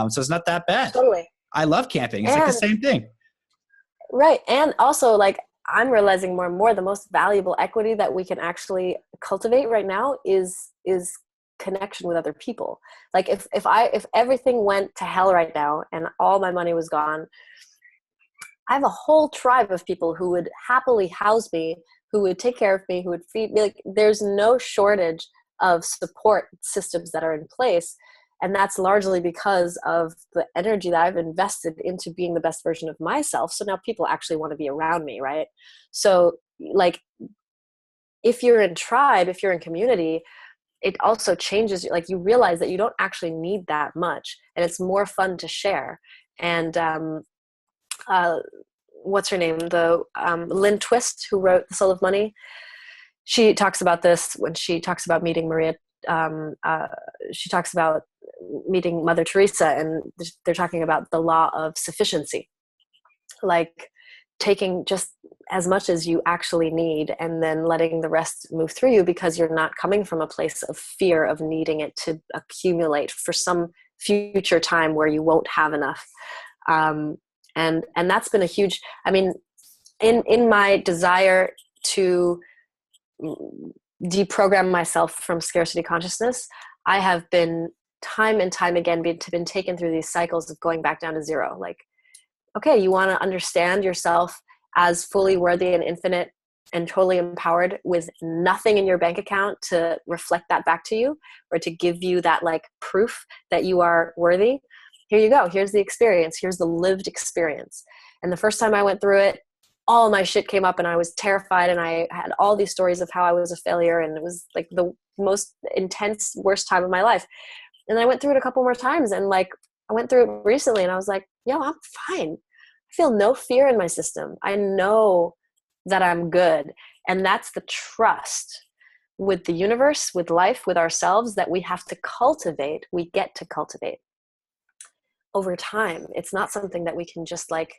so it's not that bad. Totally. I love camping. It's like the same thing. Right. And also, like, I'm realizing more and more the most valuable equity that we can actually cultivate right now is connection with other people. Like if everything went to hell right now and all my money was gone, I have a whole tribe of people who would happily house me, who would take care of me, who would feed me. Like, there's no shortage of support systems that are in place. And that's largely because of the energy that I've invested into being the best version of myself. So now people actually want to be around me, right? So like, if you're in tribe, if you're in community, it also changes, like, you realize that you don't actually need that much, and it's more fun to share. And what's her name? The Lynn Twist, who wrote The Soul of Money. She talks about this when she talks about meeting Maria. She talks about meeting Mother Teresa, and they're talking about the law of sufficiency, like taking just as much as you actually need and then letting the rest move through you, because you're not coming from a place of fear of needing it to accumulate for some future time where you won't have enough. And that's been a huge, in my desire to deprogram myself from scarcity consciousness, I have been time and time again been taken through these cycles of going back down to zero. Like, okay, you want to understand yourself as fully worthy and infinite and totally empowered with nothing in your bank account to reflect that back to you, or to give you that like proof that you are worthy. Here you go. Here's the experience. Here's the lived experience. And the first time I went through it, all my shit came up and I was terrified, and I had all these stories of how I was a failure, and it was like the most intense, worst time of my life. And I went through it a couple more times, and like I went through it recently, and I was like, yo, I'm fine. I feel no fear in my system. I know that I'm good. And that's the trust with the universe, with life, with ourselves that we have to cultivate. We get to cultivate over time. It's not something that we can just like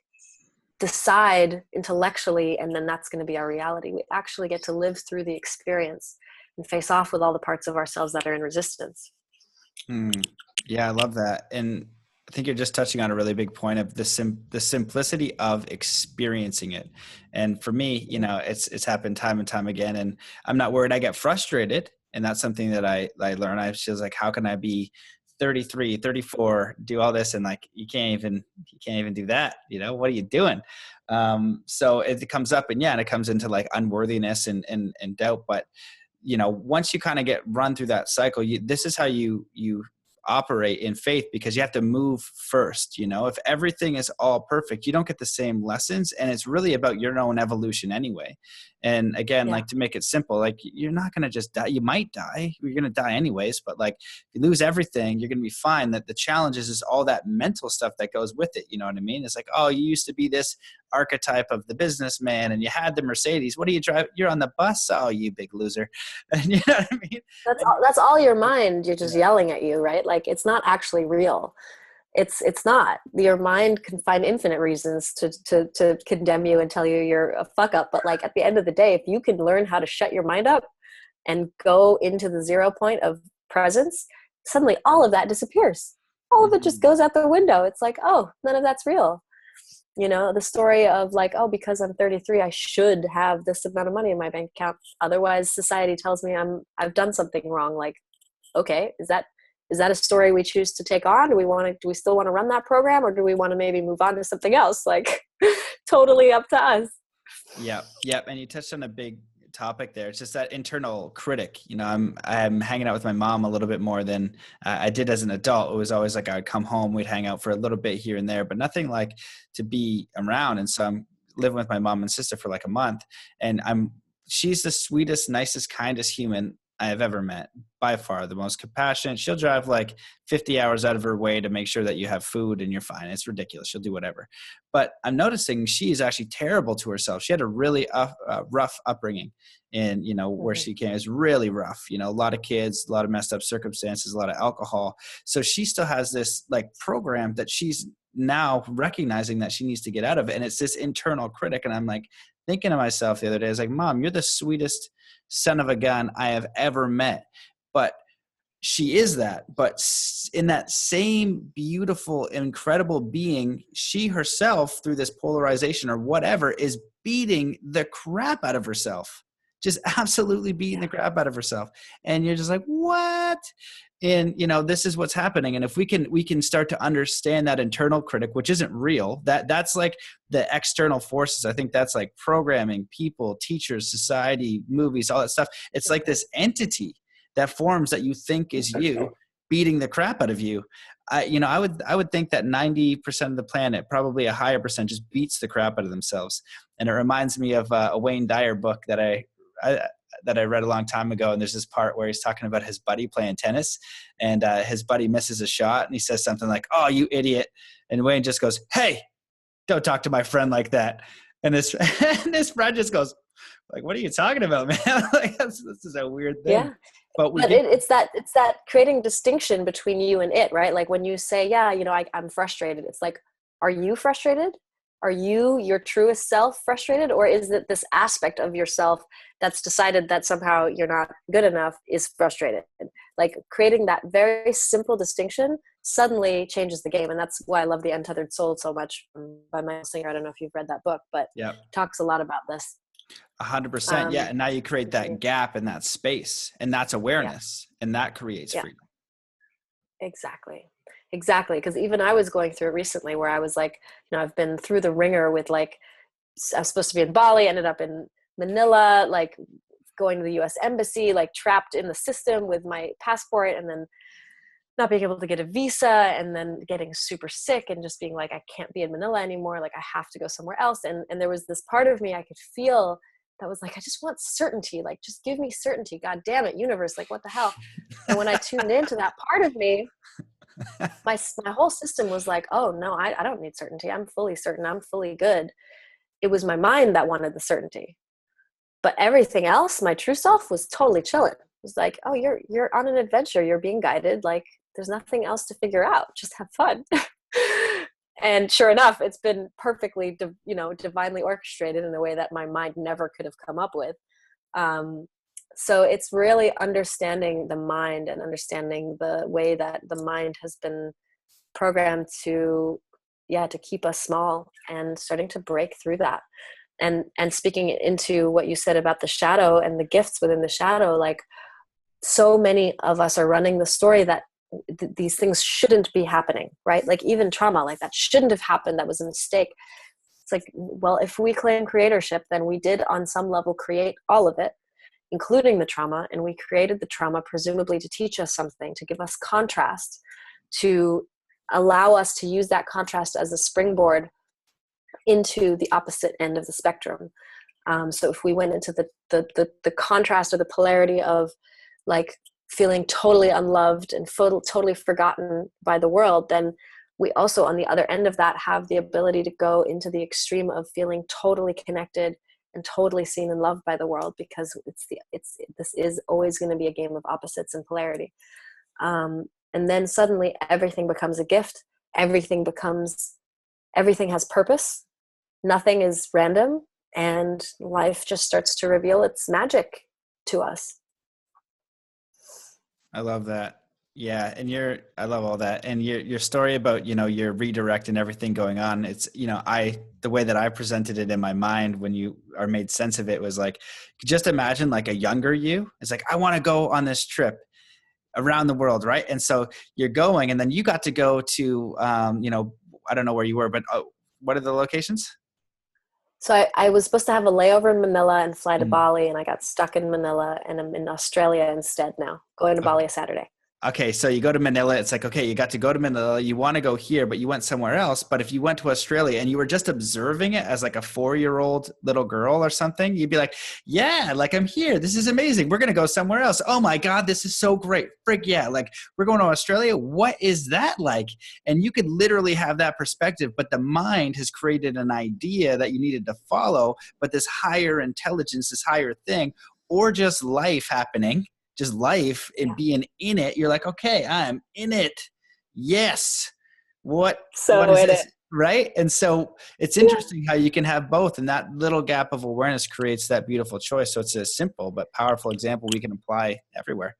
decide intellectually and then that's going to be our reality. We actually get to live through the experience and face off with all the parts of ourselves that are in resistance. Yeah, I love that. And I think you're just touching on a really big point of the simplicity of experiencing it. And for me, it's happened time and time again, and I'm not worried I get frustrated. And that's something that I learn. I was like, how can I be 33, 34, do all this, and like you can't even do that. What are you doing? So it comes up, and it comes into like unworthiness and doubt. But once you kind of get run through that cycle, this is how you operate in faith, because you have to move first. If everything is all perfect, you don't get the same lessons, and it's really about your own evolution anyway. And again, like, to make it simple, like, you're not going to just die. You might die, you're going to die anyways, but like, if you lose everything, you're going to be fine. That the challenge is all that mental stuff that goes with it. You know what I mean? It's like, oh, you used to be this archetype of the businessman and you had the Mercedes. What do you drive? You're on the bus. Oh, you big loser. And you know what I mean? That's all your mind. You're just yelling at you, right? Like, it's not actually real. It's not. Your mind can find infinite reasons to condemn you and tell you you're a fuck up. But like, at the end of the day, if you can learn how to shut your mind up and go into the 0 point of presence, suddenly all of that disappears. All of it just goes out the window. It's like, oh, none of that's real. The story of like, oh, because I'm 33, I should have this amount of money in my bank account. Otherwise, society tells me I've done something wrong. Like, okay, is that a story we choose to take on? Do we still want to run that program, or do we want to maybe move on to something else? Like, totally up to us. Yeah. And you touched on a big topic there. It's just that internal critic. I'm hanging out with my mom a little bit more than I did as an adult. It was always like, I'd come home, we'd hang out for a little bit here and there, but nothing like to be around. And so I'm living with my mom and sister for like a month, and she's the sweetest, nicest, kindest human I have ever met, by far the most compassionate. She'll drive like 50 hours out of her way to make sure that you have food and you're fine. It's ridiculous. She'll do whatever. But I'm noticing she is actually terrible to herself. She had a really rough upbringing, and where she came is really rough. A lot of kids, a lot of messed up circumstances, a lot of alcohol. So she still has this like program that she's now recognizing that she needs to get out of. And it's this internal critic. And I'm like thinking to myself the other day, I was like, Mom, you're the sweetest son of a gun I have ever met. But she is that. But in that same beautiful, incredible being, she herself, through this polarization or whatever, is beating the crap out of herself. Just absolutely beating the crap out of herself. And you're just like, what? And this is what's happening. And if we can start to understand that internal critic, which isn't real, that's like the external forces. I think that's like programming, people, teachers, society, movies, all that stuff. It's like this entity that forms that you think is you beating the crap out of you. I would think that 90% of the planet, probably a higher percent, just beats the crap out of themselves. And it reminds me of a Wayne Dyer book that I read a long time ago. And there's this part where he's talking about his buddy playing tennis, and his buddy misses a shot, and he says something like, "Oh, you idiot." And Wayne just goes, "Hey, don't talk to my friend like that." And this friend just goes like, "What are you talking about, man?" Like, this is a weird thing. Yeah. But it's that creating distinction between you and it, right? Like when you say, yeah, I'm frustrated. It's like, are you frustrated? Are you your truest self frustrated? Or is it this aspect of yourself that's decided that somehow you're not good enough is frustrated? Like creating that very simple distinction suddenly changes the game. And that's why I love The Untethered Soul so much by Michael Singer. I don't know if you've read that book, but talks a lot about this. 100%. Yeah. And now you create that gap in that space, and that's awareness, and that creates freedom. Exactly. Because even I was going through it recently where I was like, I've been through the ringer with like, I was supposed to be in Bali, ended up in Manila, like going to the US Embassy, like trapped in the system with my passport, and then not being able to get a visa, and then getting super sick and just being like, I can't be in Manila anymore. Like I have to go somewhere else. And there was this part of me I could feel that was like, I just want certainty. Like, just give me certainty. God damn it, universe. Like, what the hell? And when I tuned into that part of me, my whole system was like, oh no, I don't need certainty. I'm fully certain. I'm fully good. It was my mind that wanted the certainty, but everything else, my true self, was totally chilling. It was like, oh, you're on an adventure. You're being guided. Like there's nothing else to figure out. Just have fun. And sure enough, it's been perfectly, divinely orchestrated in a way that my mind never could have come up with. So it's really understanding the mind and understanding the way that the mind has been programmed to keep us small, and starting to break through that. And speaking into what you said about the shadow and the gifts within the shadow, like so many of us are running the story that these things shouldn't be happening, right? Like even trauma, like that shouldn't have happened. That was a mistake. It's like, well, if we claim creatorship, then we did on some level create all of it, including the trauma. And we created the trauma presumably to teach us something, to give us contrast, to allow us to use that contrast as a springboard into the opposite end of the spectrum. So if we went into the contrast or the polarity of like feeling totally unloved and totally forgotten by the world, then we also on the other end of that have the ability to go into the extreme of feeling totally connected and totally seen and loved by the world, because this is always going to be a game of opposites and polarity. And then suddenly everything becomes a gift. Everything has purpose. Nothing is random, and life just starts to reveal its magic to us. I love that. Yeah. And I love all that. And your story about, your redirect and everything going on. It's, the way that I presented it in my mind when you are made sense of it was like, just imagine like a younger you. It's like, I want to go on this trip around the world. Right. And so you're going, and then you got to go to, I don't know where you were, but what are the locations? So I was supposed to have a layover in Manila and fly to Bali, and I got stuck in Manila, and I'm in Australia instead now, going to Bali Saturday. Okay, so you go to Manila. It's like, okay, you got to go to Manila. You want to go here, but you went somewhere else. But if you went to Australia and you were just observing it as like a 4-year-old little girl or something, you'd be like, yeah, like I'm here. This is amazing. We're going to go somewhere else. Oh my God, this is so great. Frick yeah. Like we're going to Australia. What is that like? And you could literally have that perspective, but the mind has created an idea that you needed to follow, but this higher intelligence, this higher thing, or just life happening, just life and being in it, you're like, okay, I'm in it. Yes. What is this? Right? And so it's interesting how you can have both, and that little gap of awareness creates that beautiful choice. So it's a simple but powerful example we can apply everywhere.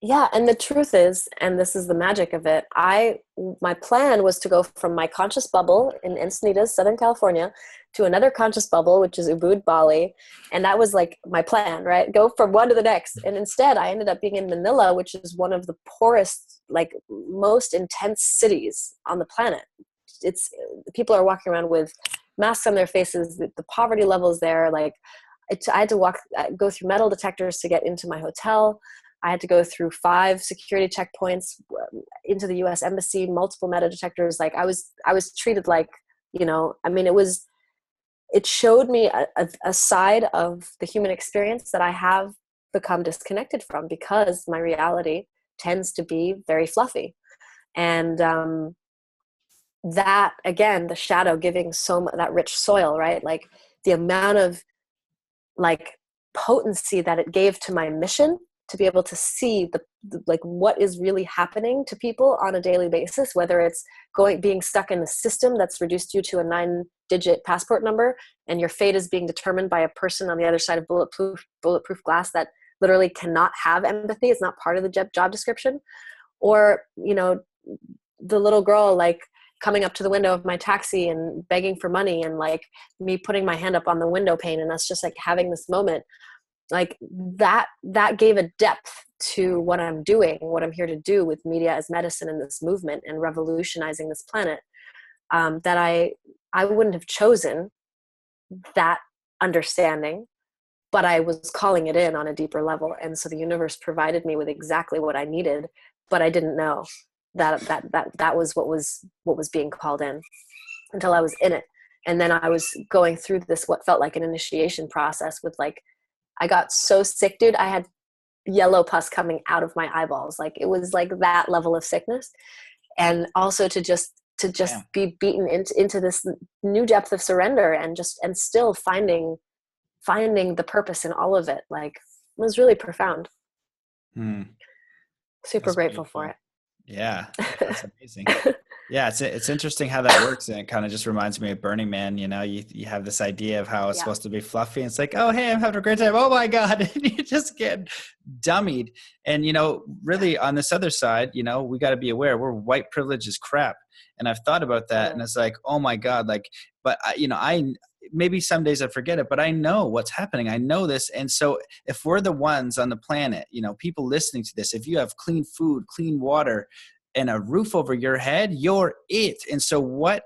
Yeah, and the truth is, and this is the magic of it, my plan was to go from my conscious bubble in Encinitas, Southern California, to another conscious bubble, which is Ubud, Bali. And that was like my plan, right? Go from one to the next. And instead, I ended up being in Manila, which is one of the poorest, like most intense cities on the planet. People are walking around with masks on their faces. The poverty levels there, like I had to go through metal detectors to get into my hotel. I had to go through 5 security checkpoints into the U.S. Embassy, multiple metal detectors. Like I was treated like, it showed me a side of the human experience that I have become disconnected from, because my reality tends to be very fluffy. And that, again, the shadow giving that rich soil, right? Like the amount of like potency that it gave to my mission, to be able to see like what is really happening to people on a daily basis, whether it's being stuck in the system that's reduced you to a 9-digit passport number, and your fate is being determined by a person on the other side of bulletproof glass that literally cannot have empathy. It's not part of the job description. Or, the little girl like coming up to the window of my taxi and begging for money, and like me putting my hand up on the window pane, and us just like having this moment. Like that gave a depth to what I'm doing, what I'm here to do with media as medicine in this movement and revolutionizing this planet, that I wouldn't have chosen that understanding, but I was calling it in on a deeper level. And so the universe provided me with exactly what I needed, but I didn't know that was what was being called in until I was in it. And then I was going through this, what felt like an initiation process with like, I got so sick, dude. I had yellow pus coming out of my eyeballs. Like it was like that level of sickness. And also to just be beaten into this new depth of surrender, and still finding the purpose in all of it. Like it was really profound. Super That's grateful beautiful. For it. Yeah. That's amazing. Yeah, it's interesting how that works, and it kind of just reminds me of Burning Man. You have this idea of how it's supposed to be fluffy, and it's like, oh, hey, I'm having a great time. Oh my God, and you just get dummied. And really on this other side, we got to be aware white privilege is crap. And I've thought about that, and it's like, oh my God, like, but I maybe some days I forget it, but I know what's happening. I know this. And so if we're the ones on the planet, people listening to this, if you have clean food, clean water, and a roof over your head, you're it. And so what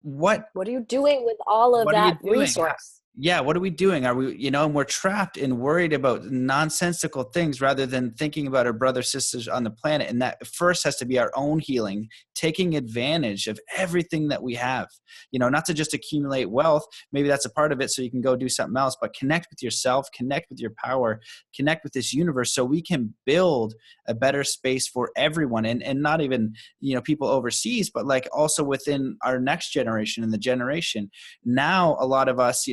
are you doing with all of what are you that doing? resource? Yeah, what are we doing? Are we, and we're trapped and worried about nonsensical things rather than thinking about our brothers, sisters on the planet. And that first has to be our own healing, taking advantage of everything that we have, not to just accumulate wealth. Maybe that's a part of it so you can go do something else, but connect with yourself, connect with your power, connect with this universe so we can build a better space for everyone. And not even, people overseas, but like also within our next generation and the generation. Now, a lot of us,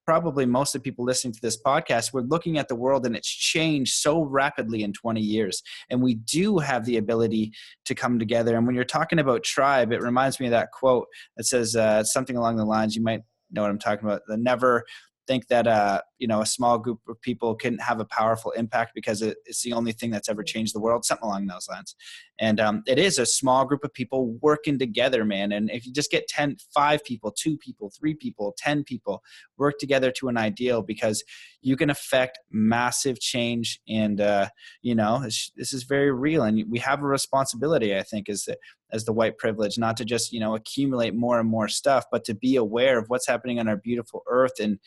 probably most of the people listening to this podcast, we're looking at the world and it's changed so rapidly in 20 years. And we do have the ability to come together. And when you're talking about tribe, it reminds me of that quote that says something along the lines, you might know what I'm talking about, the never think that a small group of people can have a powerful impact because it's the only thing that's ever changed the world, something along those lines. And it is a small group of people working together, man. And if you just get 5 people, 2 people, 3 people, 10 people work together to an ideal, because you can affect massive change. And this is very real, and we have a responsibility, I think, as the white privilege, not to just accumulate more and more stuff, but to be aware of what's happening on our beautiful earth and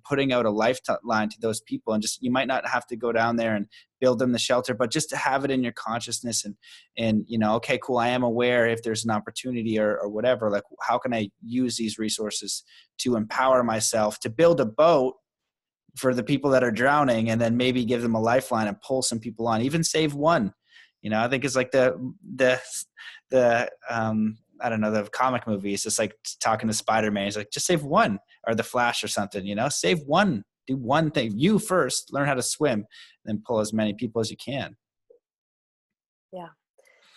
putting out a lifeline to those people. And just, you might not have to go down there and build them the shelter, but just to have it in your consciousness and okay, cool, I am aware if there's an opportunity or whatever, like how can I use these resources to empower myself to build a boat for the people that are drowning, and then maybe give them a lifeline and pull some people on, even save one. I think it's like the I don't know, the comic movies, just like talking to Spider-Man. He's like, just save one, or the Flash or something, save one, do one thing. You first learn how to swim, then pull as many people as you can. Yeah.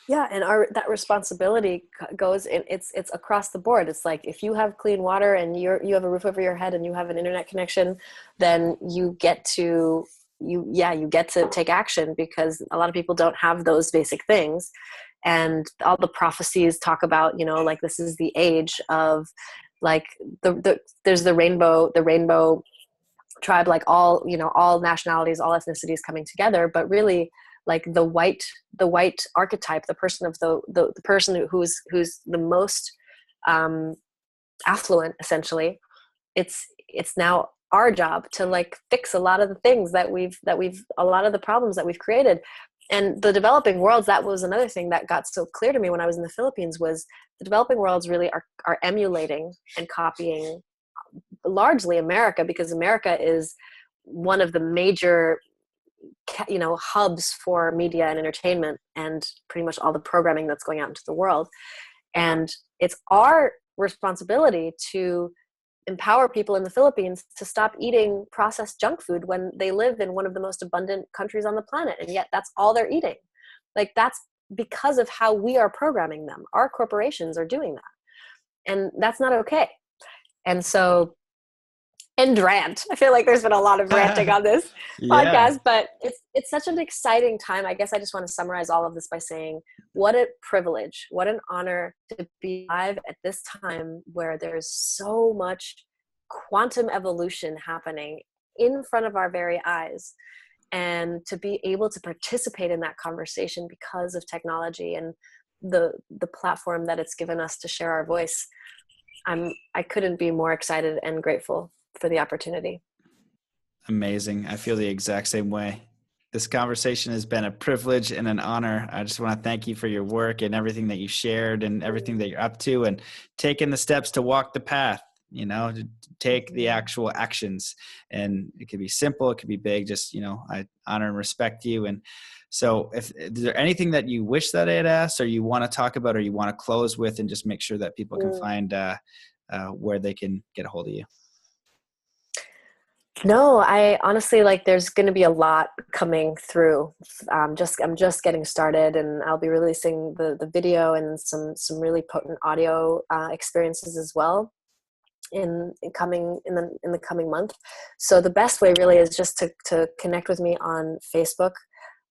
Yeah. And that responsibility goes in, it's across the board. It's like, if you have clean water and you have a roof over your head and you have an internet connection, then you get to take action, because a lot of people don't have those basic things. And all the prophecies talk about, like, this is the age of, like, there's the rainbow tribe, like all nationalities, all ethnicities coming together. But really, like the white archetype, the person of the person who's the most affluent, essentially, it's now our job to like fix a lot of the things that we've a lot of the problems that we've created. And the developing worlds, that was another thing that got so clear to me when I was in the Philippines, was the developing worlds really are emulating and copying largely America, because America is one of the major hubs for media and entertainment and pretty much all the programming that's going out into the world. And it's our responsibility to empower people in the Philippines to stop eating processed junk food when they live in one of the most abundant countries on the planet, and yet that's all they're eating. Like, that's because of how we are programming them. Our corporations are doing that, and that's not okay. And so, and rant, I feel like there's been a lot of ranting on this podcast, but it's such an exciting time. I guess I just want to summarize all of this by saying, what a privilege, what an honor to be alive at this time where there's so much quantum evolution happening in front of our very eyes, and to be able to participate in that conversation because of technology and the platform that it's given us to share our voice. I couldn't be more excited and grateful for the opportunity. Amazing. I feel the exact same way. This conversation has been a privilege and an honor. I just want to thank you for your work and everything that you shared and everything that you're up to, and taking the steps to walk the path, to take the actual actions. And it could be simple, it could be big. Just, I honor and respect you. And so is there anything that you wish that I had asked, or you want to talk about, or you want to close with, and just make sure that people can find where they can get a hold of you? No, I honestly, like, there's going to be a lot coming through. I'm just getting started, and I'll be releasing the video and some really potent audio experiences as well in the coming month. So the best way really is just to connect with me on Facebook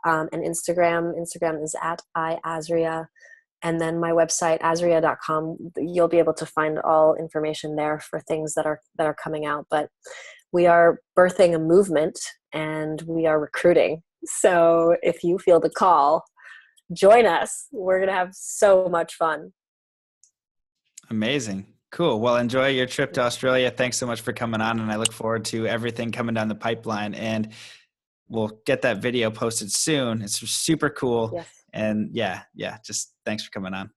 and Instagram. Instagram is @Azria. And then my website, azria.com, you'll be able to find all information there for things that are coming out. But we are birthing a movement and we are recruiting. So if you feel the call, join us. We're going to have so much fun. Amazing. Cool. Well, enjoy your trip to Australia. Thanks so much for coming on. And I look forward to everything coming down the pipeline. And we'll get that video posted soon. It's super cool. Yes. And yeah, just thanks for coming on.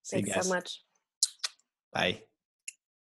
See you guys. Thanks so much. Bye.